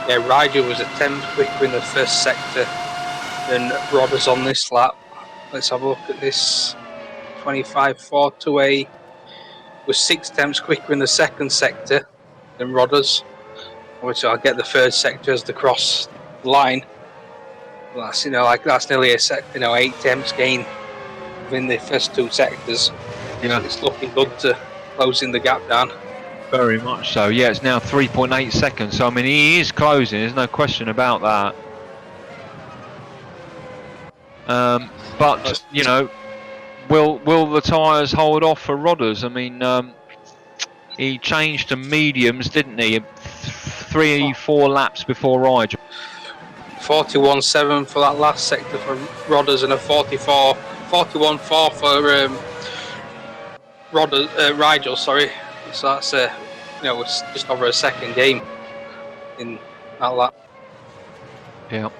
Yeah, Rigel was a 10th quicker in the first sector than Rodders on this lap. Let's have a look at this. 25.428 was 6 tenths quicker in the second sector than Rodders. Which I'll get the third sector as the cross line. That's that's nearly a 8 tenths gain within the first 2 sectors. Yeah, so it's looking good to closing the gap down. Very much so. Yeah, it's now 3.8 seconds. So I mean, he is closing. There's no question about that. But will the tyres hold off for Rodders? I mean, he changed to mediums, didn't he? 3-4 laps before Rigel. 41.7 for that last sector for Rodders, and a 41.4 for Rigel. Sorry, so that's it's just over a second game in that lap. Yeah.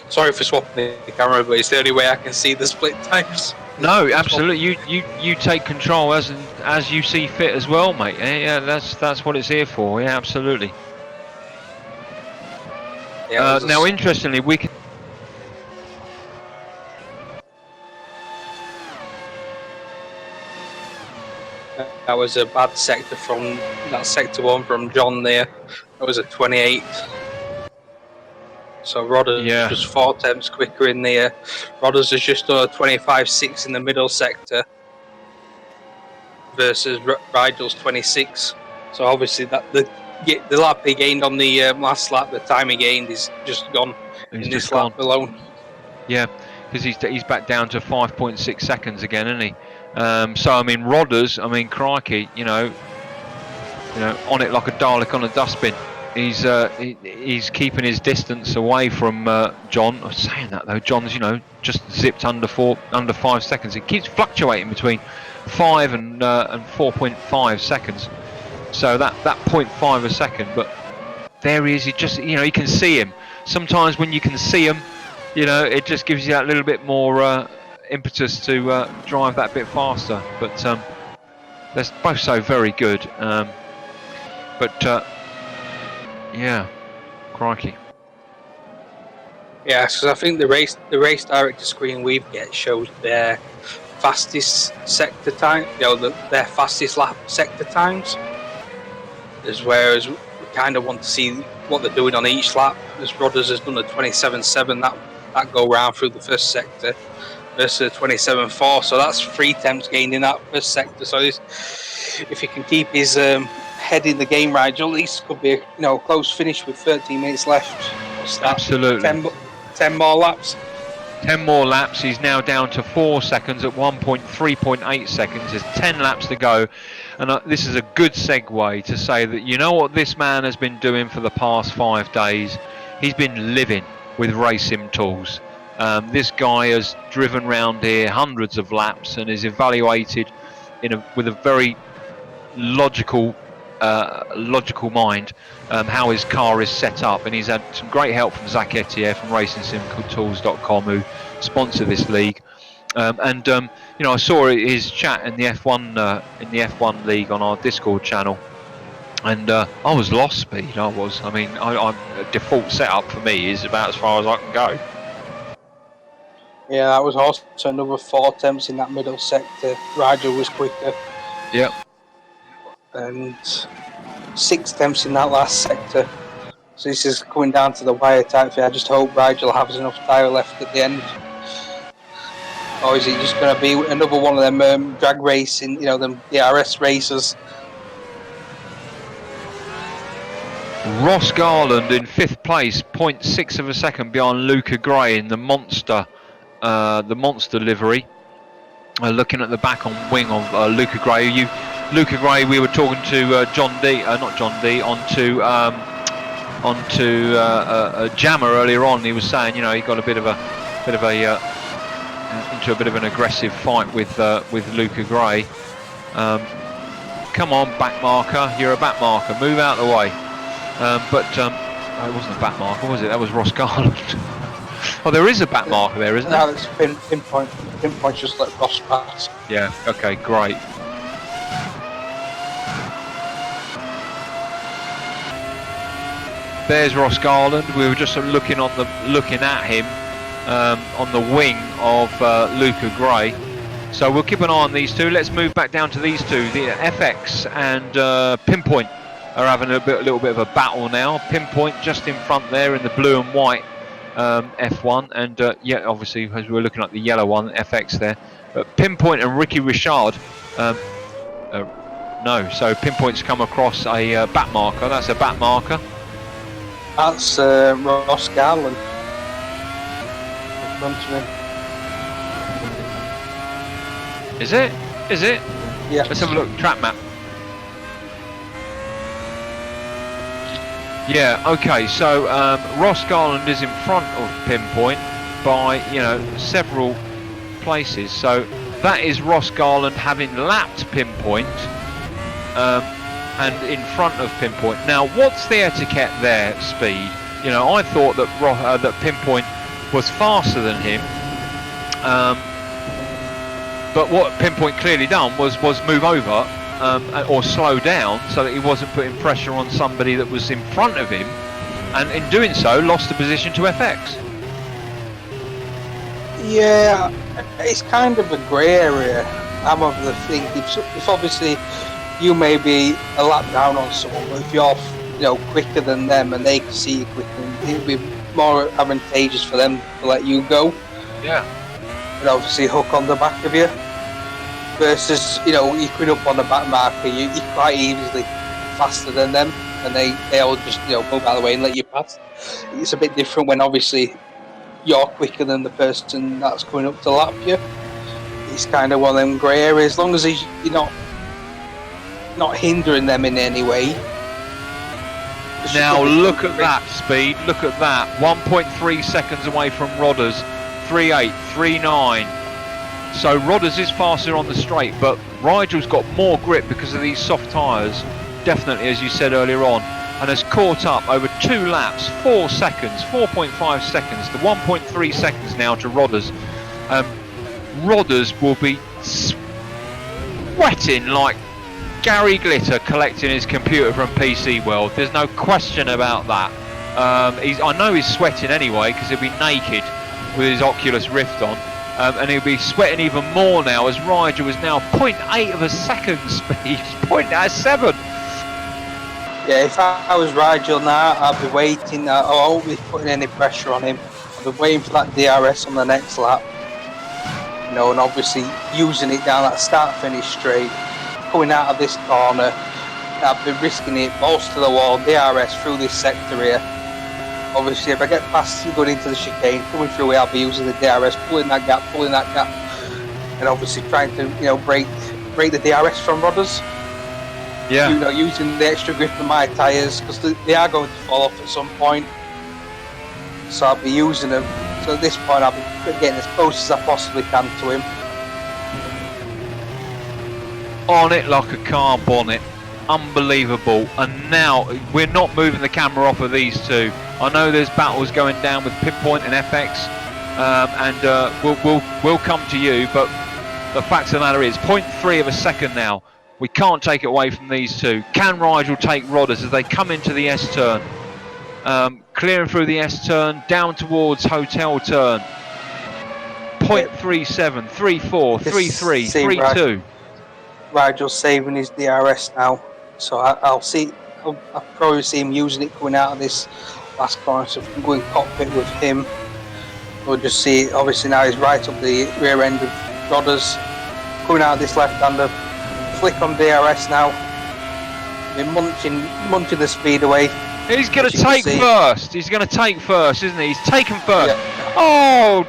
Sorry for swapping the camera, but it's the only way I can see the split times. No, absolutely. You take control as you see fit as well, mate. Yeah, that's what it's here for. Yeah, absolutely. Yeah, now, interestingly, we can. That was a bad sector from that sector 1 from John there. That was a 28. So Rodders was 4 tenths quicker in there. Rodders is just on a 25.6 in the middle sector versus Rigel's 26. So obviously that the lap he gained on the last lap, the time he gained is just gone in this lap alone. Yeah, because he's back down to 5.6 seconds again, isn't he? So I mean, Rodders, crikey, on it like a Dalek on a dustbin. He's keeping his distance away from John. I'm saying that though, John's just zipped under 5 seconds. It keeps fluctuating between 5 and 4.5 seconds. So that 0.5 a second, but there he is. He just you can see him. Sometimes when you can see him, it just gives you that little bit more impetus to drive that bit faster. But they're both so very good. Yeah, crikey. Yeah, because I think the race director screen we get shows their fastest sector time, their fastest lap sector times. Whereas we kind of want to see what they're doing on each lap. As Rodders has done a 27.7 that go round through the first sector versus a 27.4, so that's 3 tenths gained in that first sector. So if he can keep his head in the game, Rigel, at least could be a close finish with 13 minutes left. Absolutely. 10 more laps. 10 more laps. He's now down to 4 seconds at 3.8 seconds. There's 10 laps to go. And this is a good segue to say that what this man has been doing for the past 5 days? He's been living with Raceroom tools. This guy has driven round here hundreds of laps and is evaluated with a very logical mind how his car is set up, and he's had some great help from Zach Etier from RacingSimTools.com, who sponsor this league. I saw his chat in the F1 League on our Discord channel, And I was lost speed. I was. I mean, default setup for me is about as far as I can go. Yeah, that was also another 4 attempts in that middle sector. Rigel was quicker. Yep. And 6 attempts in that last sector. So this is coming down to the wire type thing. I just hope Rigel has enough tyre left at the end. Or is it just going to be another one of them drag racing, you know, them DRS racers? Ross Garland in 5th place, 0.6 of a second behind Luca Gray in the monster livery. Looking at the back on wing of Luca Gray. Luca Gray, we were talking to onto Jammer earlier on. He was saying, you know, he got into a bit of an aggressive fight with Luca Gray. Come on, back marker, you're a back marker, move out of the way. But it wasn't a back marker, was it? That was Ross Garland. Oh, there is a back marker there, isn't there? No, it's pinpoint. Pinpoint just let Ross pass. Yeah. Okay. Great. There's Ross Garland. We were just looking at him on the wing of Luca Gray. So we'll keep an eye on these two. Let's move back down to these two. The FX and Pinpoint are having a little bit of a battle now. Pinpoint just in front there in the blue and white F1, and yeah, obviously as we're looking at the yellow one, FX there. But Pinpoint and Ricky Richard, no. So Pinpoint's come across a back marker. That's a back marker. That's Ross Garland in front of him. Is it? Is it? Yeah. Let's have a look. Track map. Yeah. Okay. So Ross Garland is in front of Pinpoint by, you know, several places. So that is Ross Garland having lapped Pinpoint and in front of Pinpoint. Now, what's the etiquette there, Speed? You know, I thought that that Pinpoint was faster than him. But what Pinpoint clearly done was move over or slow down so that he wasn't putting pressure on somebody that was in front of him, and in doing so lost the position to FX. Yeah, it's kind of a grey area. I'm of the thing, if obviously you may be a lap down on someone, but if you're, you know, quicker than them and they can see you quicker, it would be more advantageous for them to let you go. Yeah. And obviously hook on the back of you. Versus, you know, you coming up on the back marker, you're quite easily faster than them, and they'll just, you know, go out of the way and let you pass. It's a bit different when obviously you're quicker than the person that's coming up to lap you. It's kind of one of them grey areas. As long as you're not hindering them in any way. Now look at that speed, look at that. 1.3 seconds away from Rodders. 3.8, 3.9. So Rodders is faster on the straight, but Rigel's got more grip because of these soft tyres, definitely, as you said earlier on, and has caught up over 2 laps, 4 seconds, 4.5 seconds to 1.3 seconds now to Rodders. Rodders will be sweating like Gary Glitter collecting his computer from PC World. There's no question about that. I know he's sweating anyway because he'll be naked with his Oculus Rift on. And he'll be sweating even more now as Rigel is now 0.8 of a second speed, 0.7. Yeah, if I was Rigel now, I'd be waiting. I won't be putting any pressure on him. I'd be waiting for that DRS on the next lap. You know, and obviously using it down that start-finish straight, coming out of this corner, I'd be risking it balls to the wall, DRS through this sector here. Obviously, if I get past going into the chicane, coming through here, I'll be using the DRS, pulling that gap, and obviously trying to, you know, break the DRS from Rodders. Yeah. You know, using the extra grip of my tyres, because they are going to fall off at some point. So I'll be using them. So at this point, I'll be getting as close as I possibly can to him. On it like a car bonnet. Unbelievable. And now we're not moving the camera off of these two. I know there's battles going down with Pinpoint and FX, and we'll come to you, but the fact of the matter is 0.3 of a second now. We can't take it away from these two. Can Rigel take Rodders as they come into the S turn? Clearing through the S turn, down towards Hotel turn. 0.37, 34, 33, 32. Rigel's saving his DRS now, so I'll probably see him using it coming out of this last corner. So if I'm going cockpit with him, we'll just see. Obviously now he's right up the rear end of Rodders, coming out of this left-hander. Flick on DRS now. Been munching the speed away. He's going to take first. He's going to take first, isn't he? He's taken first. Yeah. Oh,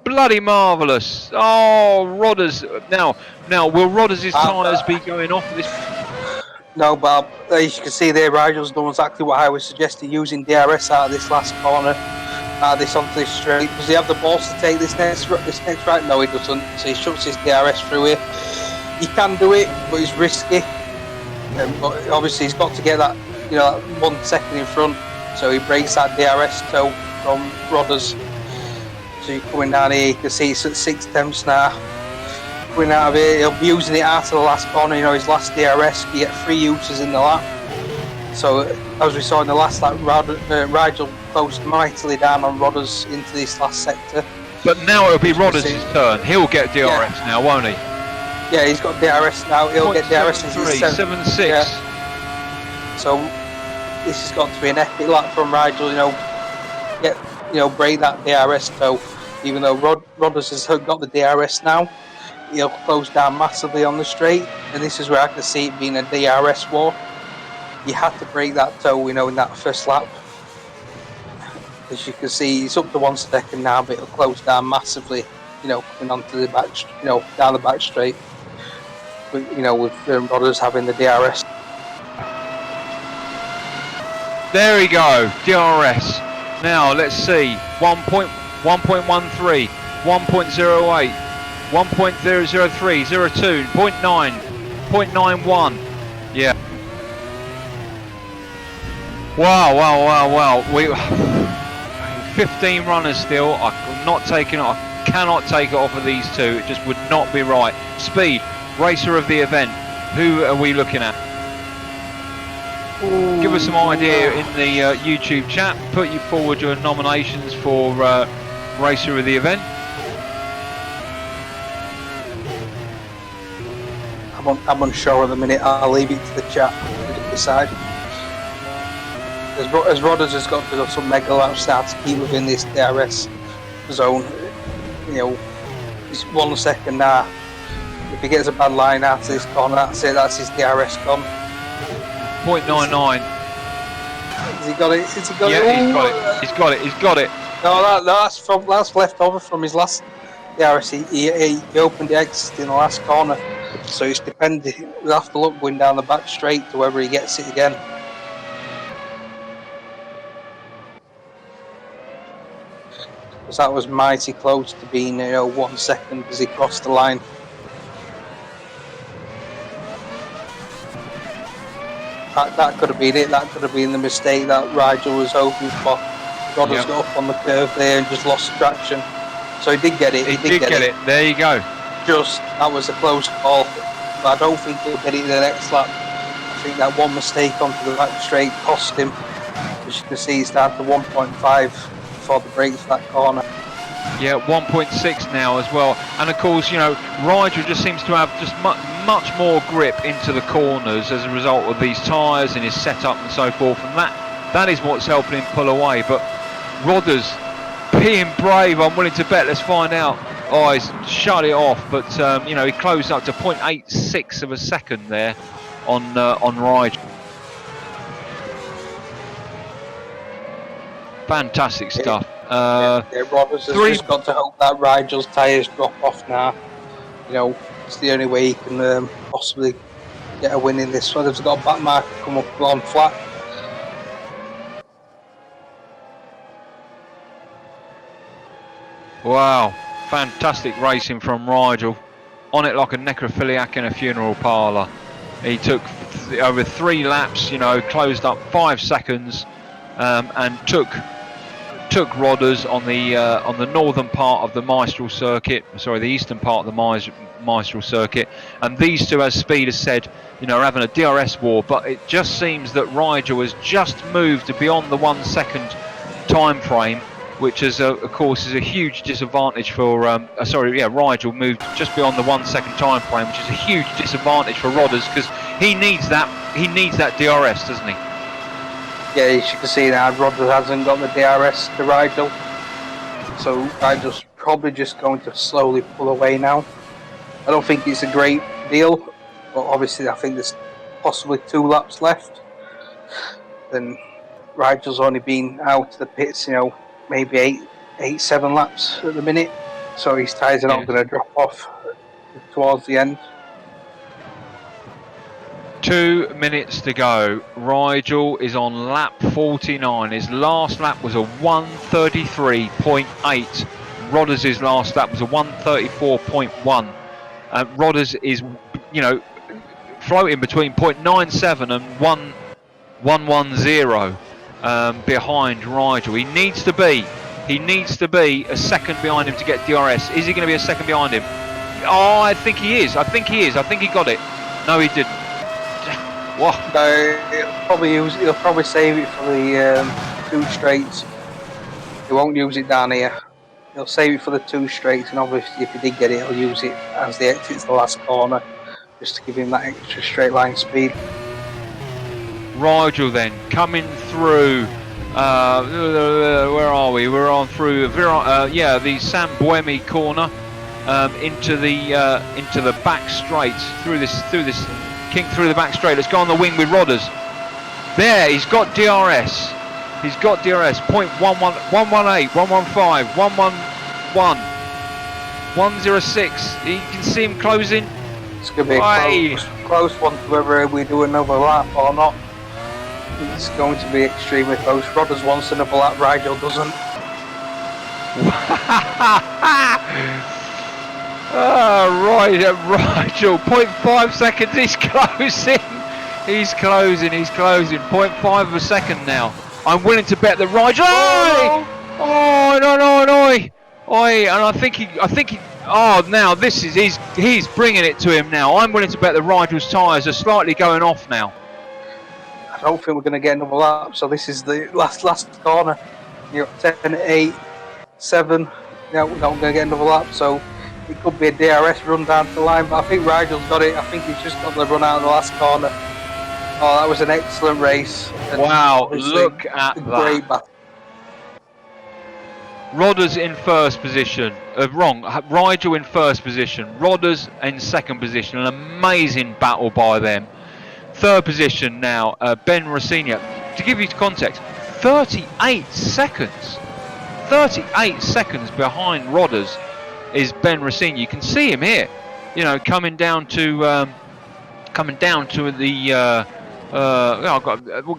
bloody marvellous. Oh, Rodders. Now, will Rodders' tyres be going off this? No, but as you can see there, Rigel's done exactly what I was suggesting, using DRS out of this last corner, out of this onto this straight. Does he have the balls to take this next right? No, he doesn't. So he shuts his DRS through here. He can do it, but it's risky. But obviously he's got to get that, 1 second in front. So he breaks that DRS toe from Rodders. So you're coming down here, you can see it's at 6 tenths now. Coming out of here, he'll be using it after the last corner, his last DRS. You get 3 uses in the lap. So as we saw in the last lap, Rigel closed mightily down on Rodders into this last sector. But now it'll be Rodders' turn. He'll get DRS now, won't he? Yeah, he's got DRS now. He'll get DRS in 7.6. Yeah. So this has got to be an epic lap from Rigel. Break that DRS toe. Even though Rodders has got the DRS now, he'll close down massively on the straight, and this is where I can see it being a DRS war. You had to break that toe, in that first lap. As you can see, it's up to 1 second now, but it'll close down massively. Coming onto the back, down the back straight. With Rodders having the DRS. There we go, DRS. Now let's see, 1.13, 1.08, 1.003, 02, 0.9, 0.91. Yeah. Wow. We 15 runners still. I'm not taking it. I cannot take it off of these two. It just would not be right. Speed, racer of the event. Who are we looking at? Ooh, give us some idea in the YouTube chat. Put you forward your nominations for racer of the event. I'm unsure at the minute. I'll leave it to the chat to decide. As Rodders has got to go some mega laps now to keep within this DRS zone. He's 1 second now. If he gets a bad line out of this corner, that's it. That's his DRS gone. 0.99. Has he got it? Has he got it? Yeah, he's got it. No, that's left over from his last DRS. He opened the exit in the last corner, so it's depending. We'll have to look going down the back straight to whether he gets it again. Because that was mighty close to being 1 second as he crossed the line. That could have been it. That could have been the mistake that Rigel was hoping for. Rodders got up on the curve there and just lost traction. So he did get it. He did get it. There you go. That was a close call. But I don't think he'll get it in the next lap. I think that one mistake onto the back straight cost him. As you can see, he's down to 1.5 before the break for that corner. Yeah, 1.6 now as well. And of course, Rigel just seems to have just much more grip into the corners as a result of these tyres and his setup and so forth. And that is what's helping him pull away. But Rodders being brave, I'm willing to bet. Let's find out. Oh, he's shut it off. But, he closed up to 0.86 of a second there on Rigel. Fantastic stuff. Rodders has just got to hope that Rigel's tyres drop off now. It's the only way he can possibly get a win in this one. He's got a back marker come up on flat. Wow, fantastic racing from Rigel. On it like a necrophiliac in a funeral parlour. He took over 3 laps, closed up 5 seconds and took took Rodders on the northern part of the Mistral circuit, sorry, the eastern part of the Mistral circuit, and these two, as Speed has said, are having a DRS war. But it just seems that Rigel has just moved to beyond the 1 second time frame, which is of course is a huge disadvantage for Rigel moved just beyond the 1 second time frame, which is a huge disadvantage for Rodders, because he needs that DRS, doesn't he? Yeah, as you can see now, Rodders hasn't got the DRS to Rigel, so Rigel's probably just going to slowly pull away now. I don't think it's a great deal, but obviously I think there's possibly 2 laps left. Then Rigel's only been out to the pits, maybe 7 laps at the minute, so his tyres are not going to drop off towards the end. 2 minutes to go. Rigel is on lap 49. His last lap was a 1:33.8. Rodders' last lap was a 1:34.1. Rodders is, floating between 0.97 and 1:110 behind Rigel. He needs to be a second behind him to get DRS. Is he going to be a second behind him? Oh, I think he is. I think he got it. No, he didn't. What? He'll probably save it for the 2 straights. He won't use it down here. He'll save it for the 2 straights, and obviously if he did get it, he'll use it as he exits the last corner, just to give him that extra straight line speed. Rigel then coming through. Where are we? We're on through the San Buemi corner into the back straight through this kink through the back straight. Let's go on the wing with Rodders. There, he's got DRS. He's got DRS. 0.11, 118, 115, 111, 106. You can see him closing. It's going to be a close one to whether we do another lap or not. It's going to be extremely close. Rodders wants another lap, Rigel doesn't. Rigel, 0.5 seconds, he's closing. He's closing. 0.5 of a second now. I'm willing to bet that Rigel. And I think he. Now this is he's bringing it to him now. I'm willing to bet that Rigel's tyres are slightly going off now. I don't think we're going to get another lap, so this is the last corner. 10, 8, 7. We're not going to get another lap, so it could be a DRS run down the line, but I think Rigel's got it. I think he's just got the run out of the last corner. Oh, that was an excellent race. Wow, look at that. Great battle. Rodders in first position. Rigel in first position. Rodders in second position. An amazing battle by them. Third position now, Ben Rossini. To give you context, 38 seconds. 38 seconds behind Rodders is Ben Rossini. You can see him here, coming down to the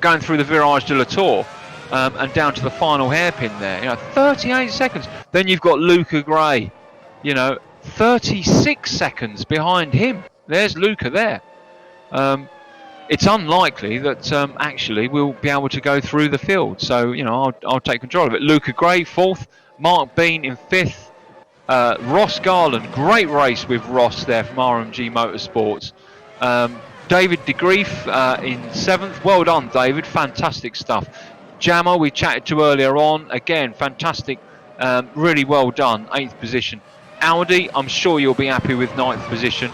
going through the Virage de la Tour and down to the final hairpin there. 38 seconds. Then you've got Luca Gray, 36 seconds behind him. There's Luca there. It's unlikely that actually we'll be able to go through the field. So, I'll take control of it. Luca Gray, 4th. Mark Bean in 5th. Ross Garland, great race with Ross there from RMG Motorsports. David de Grief in 7th. Well done, David. Fantastic stuff. Jammer, we chatted to earlier on. Again, fantastic. Really well done. 8th position. Audi, I'm sure you'll be happy with 9th position.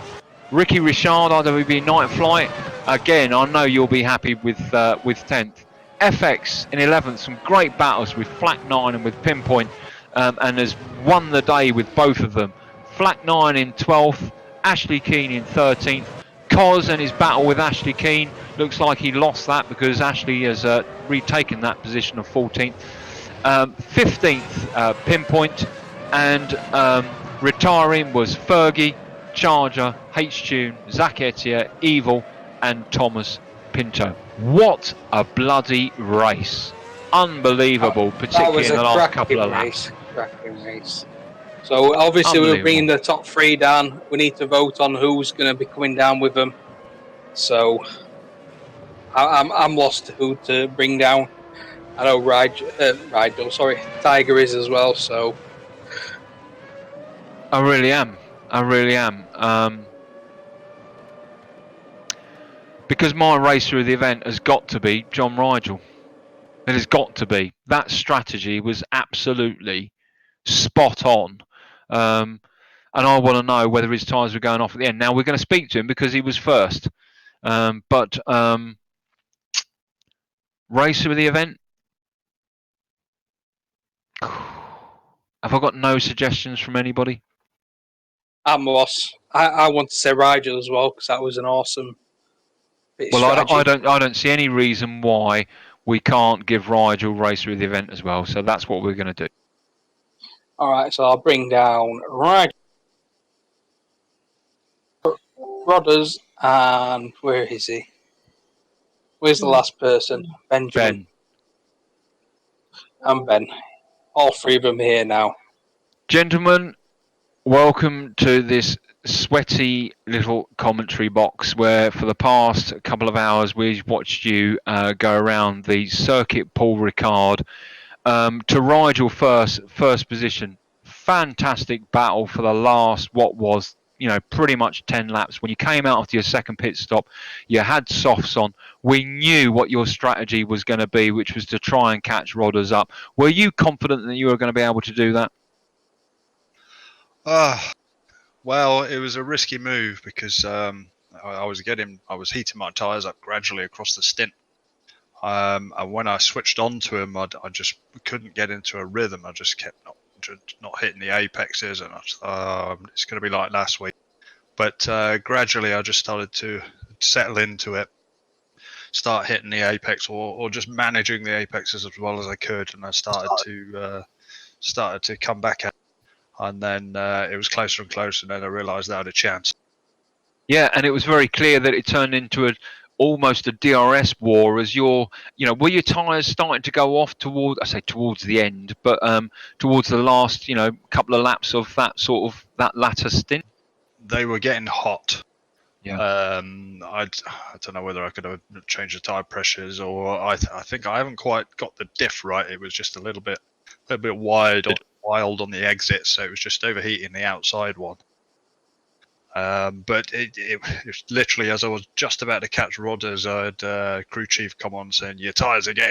Ricky Richard, RWB Night Flight. Again, I know you'll be happy with 10th. FX in 11th. Some great battles with Flak 9 and with Pinpoint, and has won the day with both of them. Flak 9 in 12th. Ashley Keane in 13th. Cos and his battle with Ashley Keane. Looks like he lost that because Ashley has retaken that position of 14th. 15th, Pinpoint. And retiring was Fergie, Charger, H-Tune, Zach Etier, Evil, and Thomas Pinto. What a bloody race. Unbelievable, particularly in the last couple of laps. Cracking race. So obviously we're bringing the top 3 down. We need to vote on who's going to be coming down with them. So I'm lost to who to bring down. I know Tiger is as well. So I really am. I really am. Because my racer of the event has got to be John Rigel. It has got to be. That strategy was absolutely spot on. And I want to know whether his tyres were going off at the end. Now, we're going to speak to him because he was first. But racer of the event? Have I got no suggestions from anybody? I'm lost. I want to say Rigel as well because that was an awesome bit of Well, strategy. I don't see any reason why we can't give Rigel racer of the event as well. So that's what we're going to do. All right, so I'll bring down Rigel, Rodders, and where is he? Where's the last person? Benjamin Ben. and Ben. All three of them here now. Gentlemen, welcome to this sweaty little commentary box where for the past couple of hours we've watched you go around the circuit Paul Ricard to Rigel first position. Fantastic battle for the last what was pretty much 10 laps. When you came out after your second pit stop, you had softs on. We knew what your strategy was going to be, which was to try and catch Rodders up. Were you confident that you were going to be able to do that? Well, it was a risky move because I was heating my tyres up gradually across the stint. And when I switched on to him, I just couldn't get into a rhythm. I just kept not hitting the apexes, and I thought, it's going to be like last week. But gradually, I just started to settle into it, start hitting the apex, or just managing the apexes as well as I could, and I started to come back at. And then it was closer and closer, and then I realised I had a chance. Yeah, and it was very clear that it turned into almost a DRS war as were your tyres starting to go off towards the end, but towards the last, couple of laps of that latter stint? They were getting hot. Yeah. I don't know whether I could have changed the tyre pressures, or I think I haven't quite got the diff right. It was just a little bit wild on the exit, so it was just overheating the outside one. But it was literally as I was just about to catch Rodders, I had crew chief come on saying, "Your tyres again."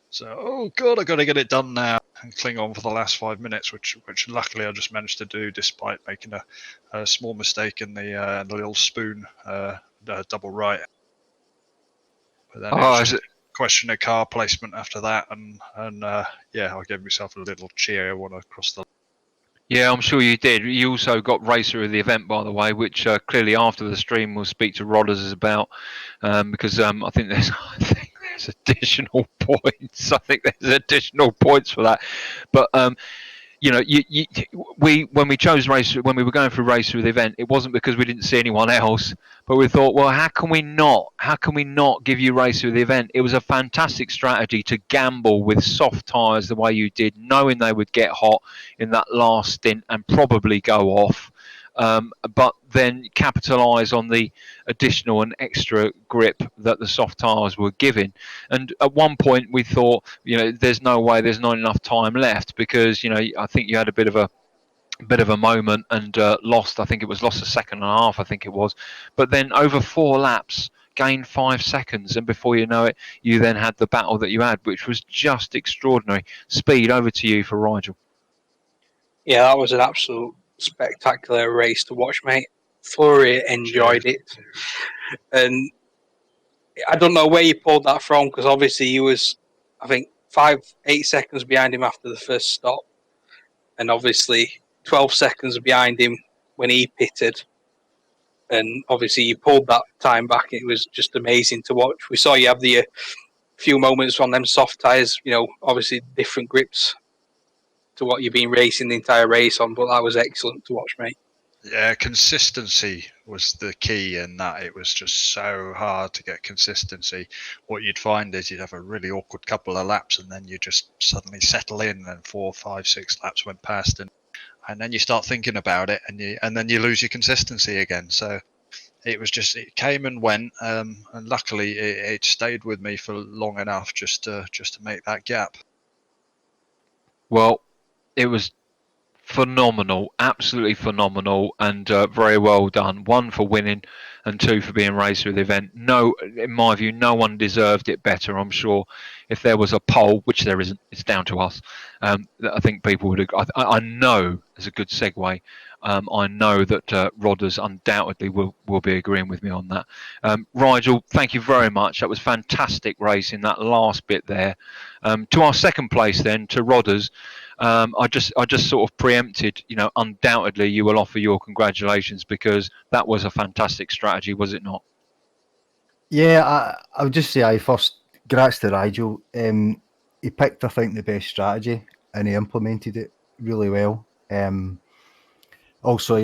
So, oh god, I got to get it done now and cling on for the last 5 minutes, which luckily I just managed to do despite making a small mistake in the little spoon double right. But then it was just a question of car placement after that, and yeah, I gave myself a little cheer when I crossed the. Yeah, I'm sure you did. You also got racer of the event, by the way, which clearly after the stream we'll speak to Rodders about, because I think there's additional points. I think there's additional points for that, but when we were going through racer of the event, it wasn't because we didn't see anyone else, but we thought, well, how can we not give you racer of the event? It was a fantastic strategy to gamble with soft tyres the way you did, knowing they would get hot in that last stint and probably go off. But then capitalise on the additional and extra grip that the soft tyres were giving. And at one point we thought, there's no way, there's not enough time left, because I think you had a bit of a moment and lost. I think it was lost a second and a half. I think it was, but then over 4 laps. Gained 5 seconds, and before you know it, you then had the battle that you had, which was just extraordinary. Speed, over to you for Rigel. Yeah, that was an absolute spectacular race to watch, mate. Thoroughly enjoyed it. And I don't know where you pulled that from, because obviously he was, I think, 8 seconds behind him after the first stop. And obviously 12 seconds behind him when he pitted. And obviously you pulled that time back. It was just amazing to watch. We saw you have the few moments on them soft tyres, obviously different grips to what you've been racing the entire race on, but that was excellent to watch, mate. Yeah, consistency was the key in that. It was just so hard to get consistency. What you'd find is you'd have a really awkward couple of laps, and then you just suddenly settle in, and 4, 5, 6 laps went past, and then you start thinking about it, and then you lose your consistency again. So it came and went, and luckily it stayed with me for long enough just to make that gap. Well, it was phenomenal, absolutely phenomenal, and very well done. 1 for winning, and 2 for being racer of the event. No, in my view, no one deserved it better. I'm sure if there was a poll, which there isn't, it's down to us. I think people would. I know, as a good segue, I know that Rodders undoubtedly will be agreeing with me on that. Rigel, thank you very much. That was fantastic racing, that last bit there. To our second place then, to Rodders. I just sort of preempted, undoubtedly you will offer your congratulations, because that was a fantastic strategy, was it not? Yeah, I would just say first, congrats to Rigel. He picked, I think, the best strategy, and he implemented it really well. Also,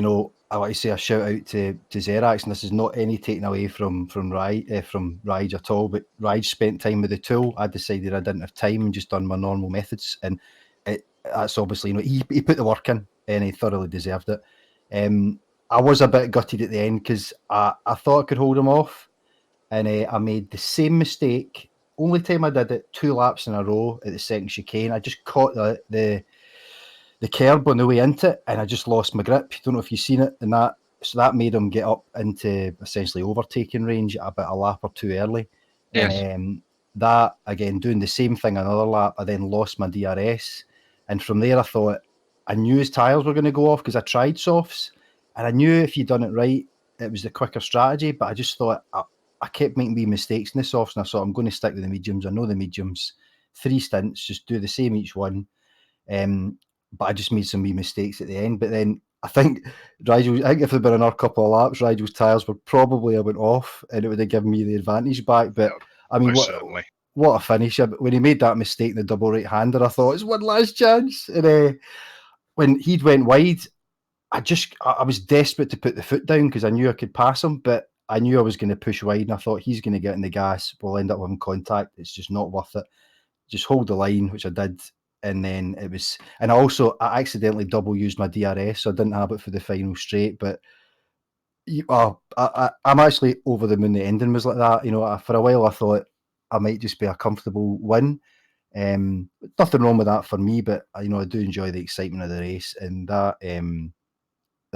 I like to say a shout out to Xerax, and this is not any taking away from Rige at all, but Rige spent time with the tool. I decided I didn't have time and just done my normal methods, and that's obviously, he put the work in, and he thoroughly deserved it. I was a bit gutted at the end because I thought I could hold him off, and I made the same mistake. Only time I did it 2 laps in a row at the second chicane. I just caught the curb on the way into it, and I just lost my grip. Don't know if you've seen it, and so that made him get up into essentially overtaking range about a lap or 2 early. Yes. And that, again, doing the same thing another lap, I then lost my DRS. And from there, I thought, I knew his tyres were going to go off because I tried softs, and I knew if you'd done it right, it was the quicker strategy, but I just thought, I kept making wee mistakes in the softs, and I thought, I'm going to stick with the mediums. I know the mediums. 3 stints, just do the same each one. But I just made some wee mistakes at the end. But then I think if there'd been another couple of laps, Rigel's tyres would probably have went off, and it would have given me the advantage back. But I mean, what a finish. When he made that mistake in the double right-hander, I thought, it's one last chance. And when he'd went wide, I was desperate to put the foot down because I knew I could pass him, but I knew I was going to push wide, and I thought, he's going to get in the gas. We'll end up having contact. It's just not worth it. Just hold the line, which I did. And then I accidentally double used my DRS, so I didn't have it for the final straight. But I'm actually over the moon. The ending was like that. For a while I thought I might just be a comfortable win. Nothing wrong with that for me, but I do enjoy the excitement of the race, and that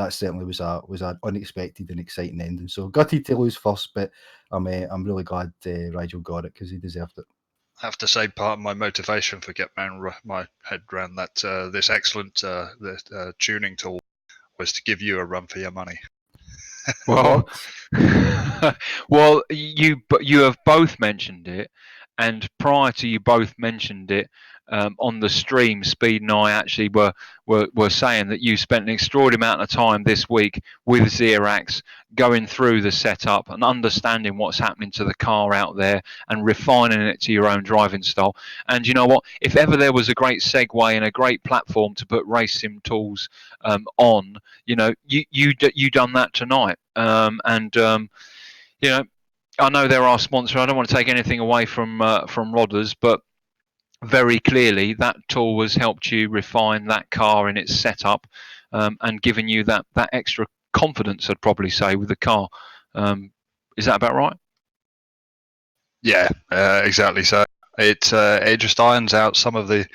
certainly was an unexpected and exciting ending. So gutted to lose first, but I'm really glad Rigel got it because he deserved it. I have to say, part of my motivation for getting my head around that this excellent tuning tool was to give you a run for your money. Well, you have both mentioned it, and prior to you both mentioned it, on the stream, Speed and I actually were saying that you spent an extraordinary amount of time this week with Xerax going through the setup and understanding what's happening to the car out there and refining it to your own driving style. And you know what? If ever there was a great segue and a great platform to put race sim tools on, you done that tonight. I know they're our sponsor. I don't want to take anything away from Rodders, but very clearly that tool has helped you refine that car in its setup, and given you that extra confidence, I'd probably say, with the car. Is that about right? Yeah, exactly. So it just irons out some of the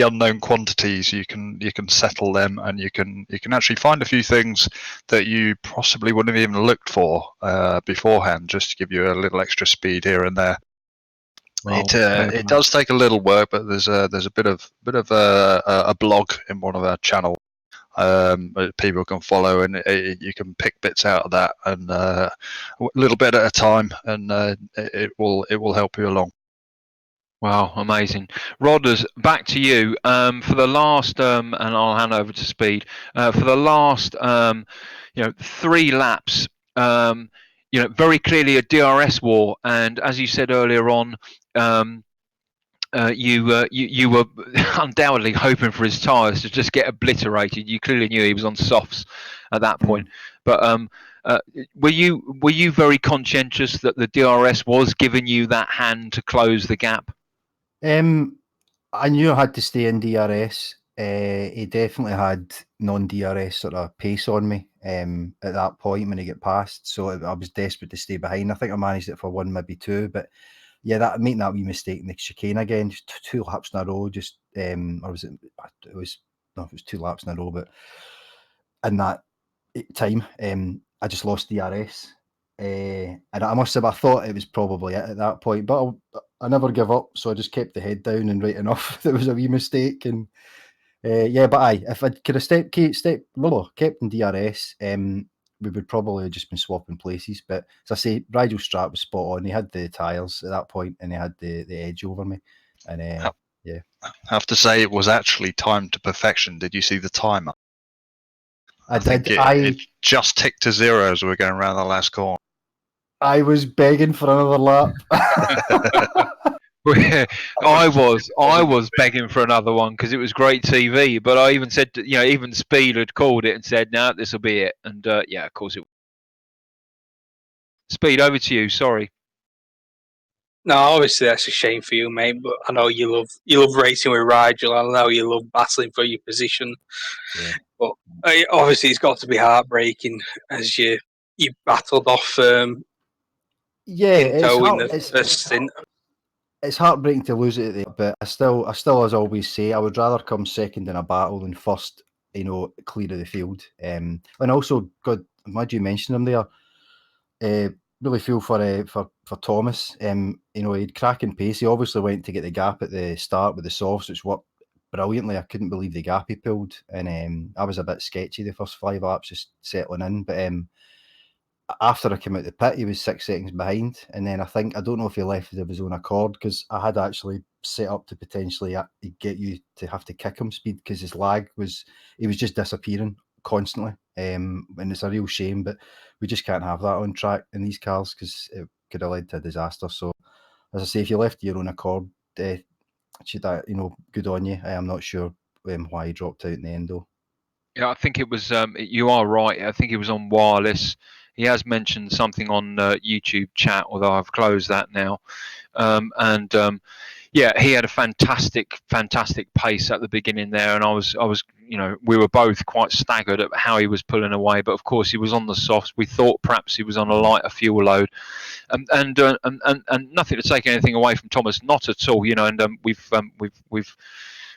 unknown quantities. You can settle them, and you can actually find a few things that you possibly wouldn't have even looked for beforehand, just to give you a little extra speed here and there. Well, it does take a little work, but there's a bit of a blog in one of our channels people can follow, and you can pick bits out of that, and a little bit at a time, and it will help you along. Wow, amazing. Rodders, back to you. For the last, and I'll hand over to Speed. For the last, 3 laps, very clearly a DRS war, and as you said earlier on, you were undoubtedly hoping for his tyres to just get obliterated. You clearly knew he was on softs at that point. But were you very conscientious that the DRS was giving you that hand to close the gap? I knew I had to stay in DRS. he definitely had non-DRS sort of pace on me at that point when he got past. So I was desperate to stay behind. I think I managed it for one, maybe two, but yeah, that making that wee mistake in the chicane again, just two laps in a row, just or was it? It was no, it was 2 laps in a row, but in that time, I just lost DRS. And I must have, I thought it was probably it at that point, but I never give up, so I just kept the head down, and right enough, there was a wee mistake, and yeah, but aye, if I could have kept in DRS, we would probably have just been swapping places. But as I say, Rigel Strat was spot on. He had the tyres at that point, and he had the edge over me, and yeah. I have to say, it was actually timed to perfection. Did you see the timer? I think did. it just ticked to 0 as we were going around the last corner. I was begging for another lap. I was begging for another one because it was great TV. But I even said, even Speed had called it and said, "No, this will be it." And yeah, of course it. Speed, over to you. Sorry. No, obviously that's a shame for you, mate. But I know you love racing with Rigel. I know you love battling for your position. Yeah. But obviously it's got to be heartbreaking as you battled off. It's first stint. It's heartbreaking to lose it, but I still, as always say, I would rather come second in a battle than first, clear of the field. And also, God, I'm glad you mentioned him there. Really feel for Thomas. He had cracking pace. He obviously went to get the gap at the start with the softs, which worked brilliantly. I couldn't believe the gap he pulled, and I was a bit sketchy the first 5 laps, just settling in. But after I came out the pit, he was 6 seconds behind, and then I don't know if he left of his own accord, because I had actually set up to potentially get you to have to kick him Speed, because his lag he was just disappearing constantly, and it's a real shame, but we just can't have that on track in these cars, because it could have led to a disaster. So as I say, if you left your own accord, should that, good on you. I am not sure why he dropped out in the end though. Yeah, I think it was. You are right. I think it was on wireless. He has mentioned something on YouTube chat, although I've closed that now. Yeah, he had a fantastic pace at the beginning there, and I was, we were both quite staggered at how he was pulling away. But of course, he was on the softs. We thought perhaps he was on a lighter fuel load, and nothing to take anything away from Thomas, not at all. And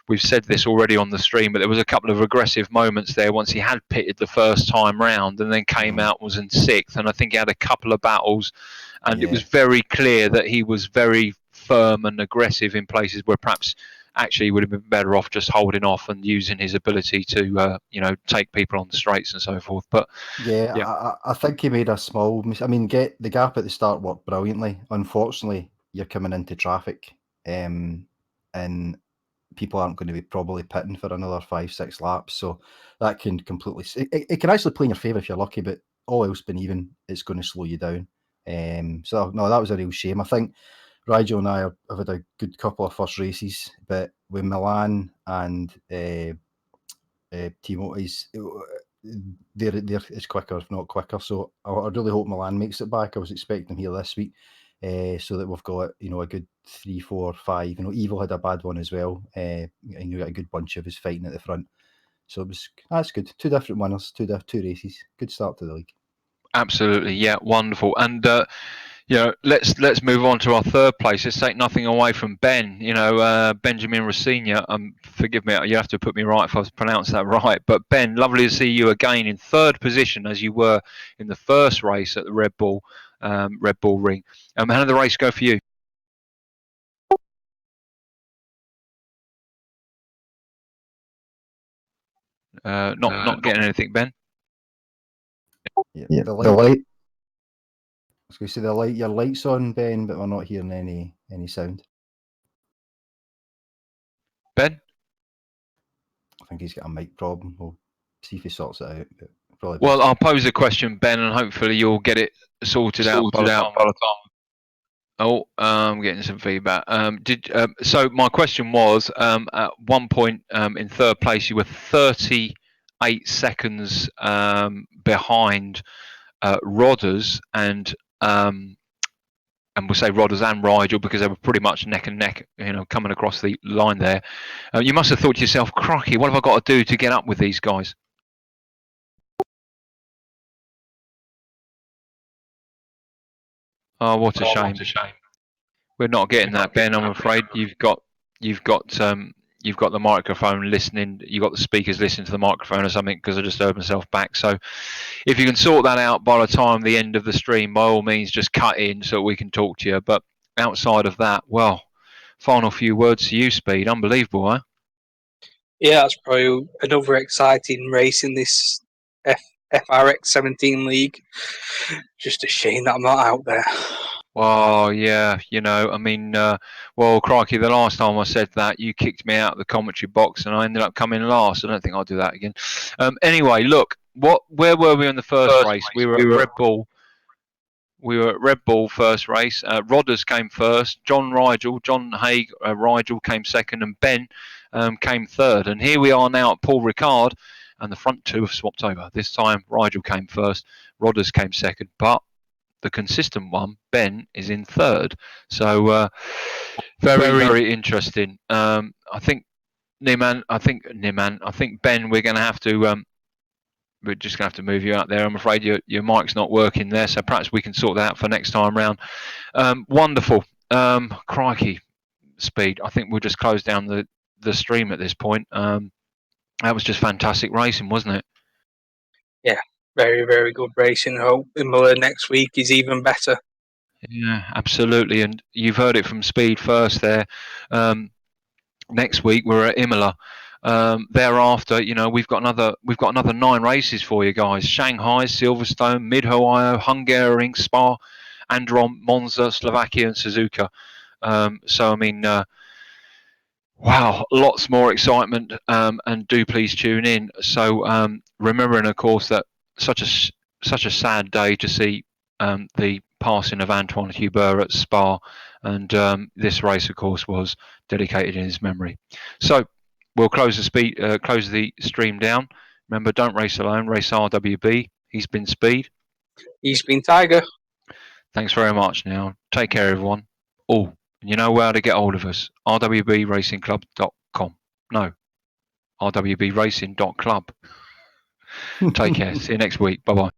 we've said this already on the stream, but there was a couple of aggressive moments there once he had pitted the first time round and then came out, was in 6th, and I think he had a couple of battles, and it was very clear that he was very firm and aggressive in places where perhaps actually he would have been better off just holding off and using his ability to take people on the straights and so forth. But yeah. I think he made a small mistake. I mean, get the gap at the start worked brilliantly. Unfortunately, you're coming into traffic, and people aren't going to be probably pitting for another 5-6 laps, so that can completely, it can actually play in your favour if you're lucky, but all else being even, it's going to slow you down. So no, that was a real shame. I think Rigel and I have had a good couple of first races, but with Milan and Timothy's, they're it's quicker, if not quicker. So I really hope Milan makes it back. I was expecting him here this week, so that we've got a good 3, 4, 5. Evil had a bad one as well, and you got a good bunch of us fighting at the front. So that's good. 2 different winners, two races. Good start to the league. Absolutely, yeah, wonderful. And let's move on to our third place. Let's take nothing away from Ben. Benjamin Rossignol. Forgive me, you have to put me right if I've pronounced that right. But Ben, lovely to see you again in 3rd position, as you were in the first race at the Red Bull Ring. How did the race go for you? Not getting anything, Ben. Yeah, the light. I was going to say the light. Your light's on, Ben, but we're not hearing any sound. Ben? I think he's got a mic problem. We'll see if he sorts it out. Well, I'll pose a question, Ben, and hopefully you'll get it sorted out by the time. Oh, I'm getting some feedback. So my question was, at one point in 3rd place, you were 38 seconds behind Rodders, and and we'll say Rodders and Rigel, because they were pretty much neck and neck, coming across the line there. You must have thought to yourself, crikey, what have I got to do to get up with these guys? Oh, what a shame! We're not getting that, Ben. I'm afraid you've got the microphone listening. You've got the speakers listening to the microphone or something, because I just heard myself back. So if you can sort that out by the time the end of the stream, by all means, just cut in so we can talk to you. But outside of that, well, final few words to you, Speed. Unbelievable, huh? Yeah, that's probably another exciting race in this FRX17 League. Just a shame that I'm not out there. Well, yeah, well, crikey, the last time I said that, you kicked me out of the commentary box and I ended up coming last. I don't think I'll do that again. Anyway, look, where were we in the first race? We were at Red Bull. We were at Red Bull first race. Rodders came first. John Haig Rigel came second, and Ben came third. And here we are now at Paul Ricard, and the front two have swapped over. This time, Rigel came first, Rodders came second, but the consistent one, Ben, is in third. So very interesting. I think Niman. I think Ben, we're going to have to. We're just going to have to move you out there. I'm afraid your mic's not working there, so perhaps we can sort that out for next time round. Wonderful. Crikey, Speed. I think we'll just close down the stream at this point. That was just fantastic racing, wasn't it? Yeah, very, very good racing. I hope Imola next week is even better. Yeah, absolutely. And you've heard it from Speed first there. Next week we're at Imola. Thereafter, we've got another 9 races for you guys: Shanghai, Silverstone, Mid-Ohio, Hungaroring, Spa, Autodrom, Monza, Slovakia, and Suzuka. Wow, lots more excitement, and do please tune in. So remembering, of course, that such a sad day to see the passing of Antoine Hubert at Spa, and this race, of course, was dedicated in his memory. So we'll close the stream down. Remember, don't race alone. Race RWB. He's been Speed. He's been Tiger. Thanks very much. Now, take care, everyone. Oh, and you know where to get hold of us: rwbracingclub.com. No, rwbracing.club. Take care. See you next week. Bye bye.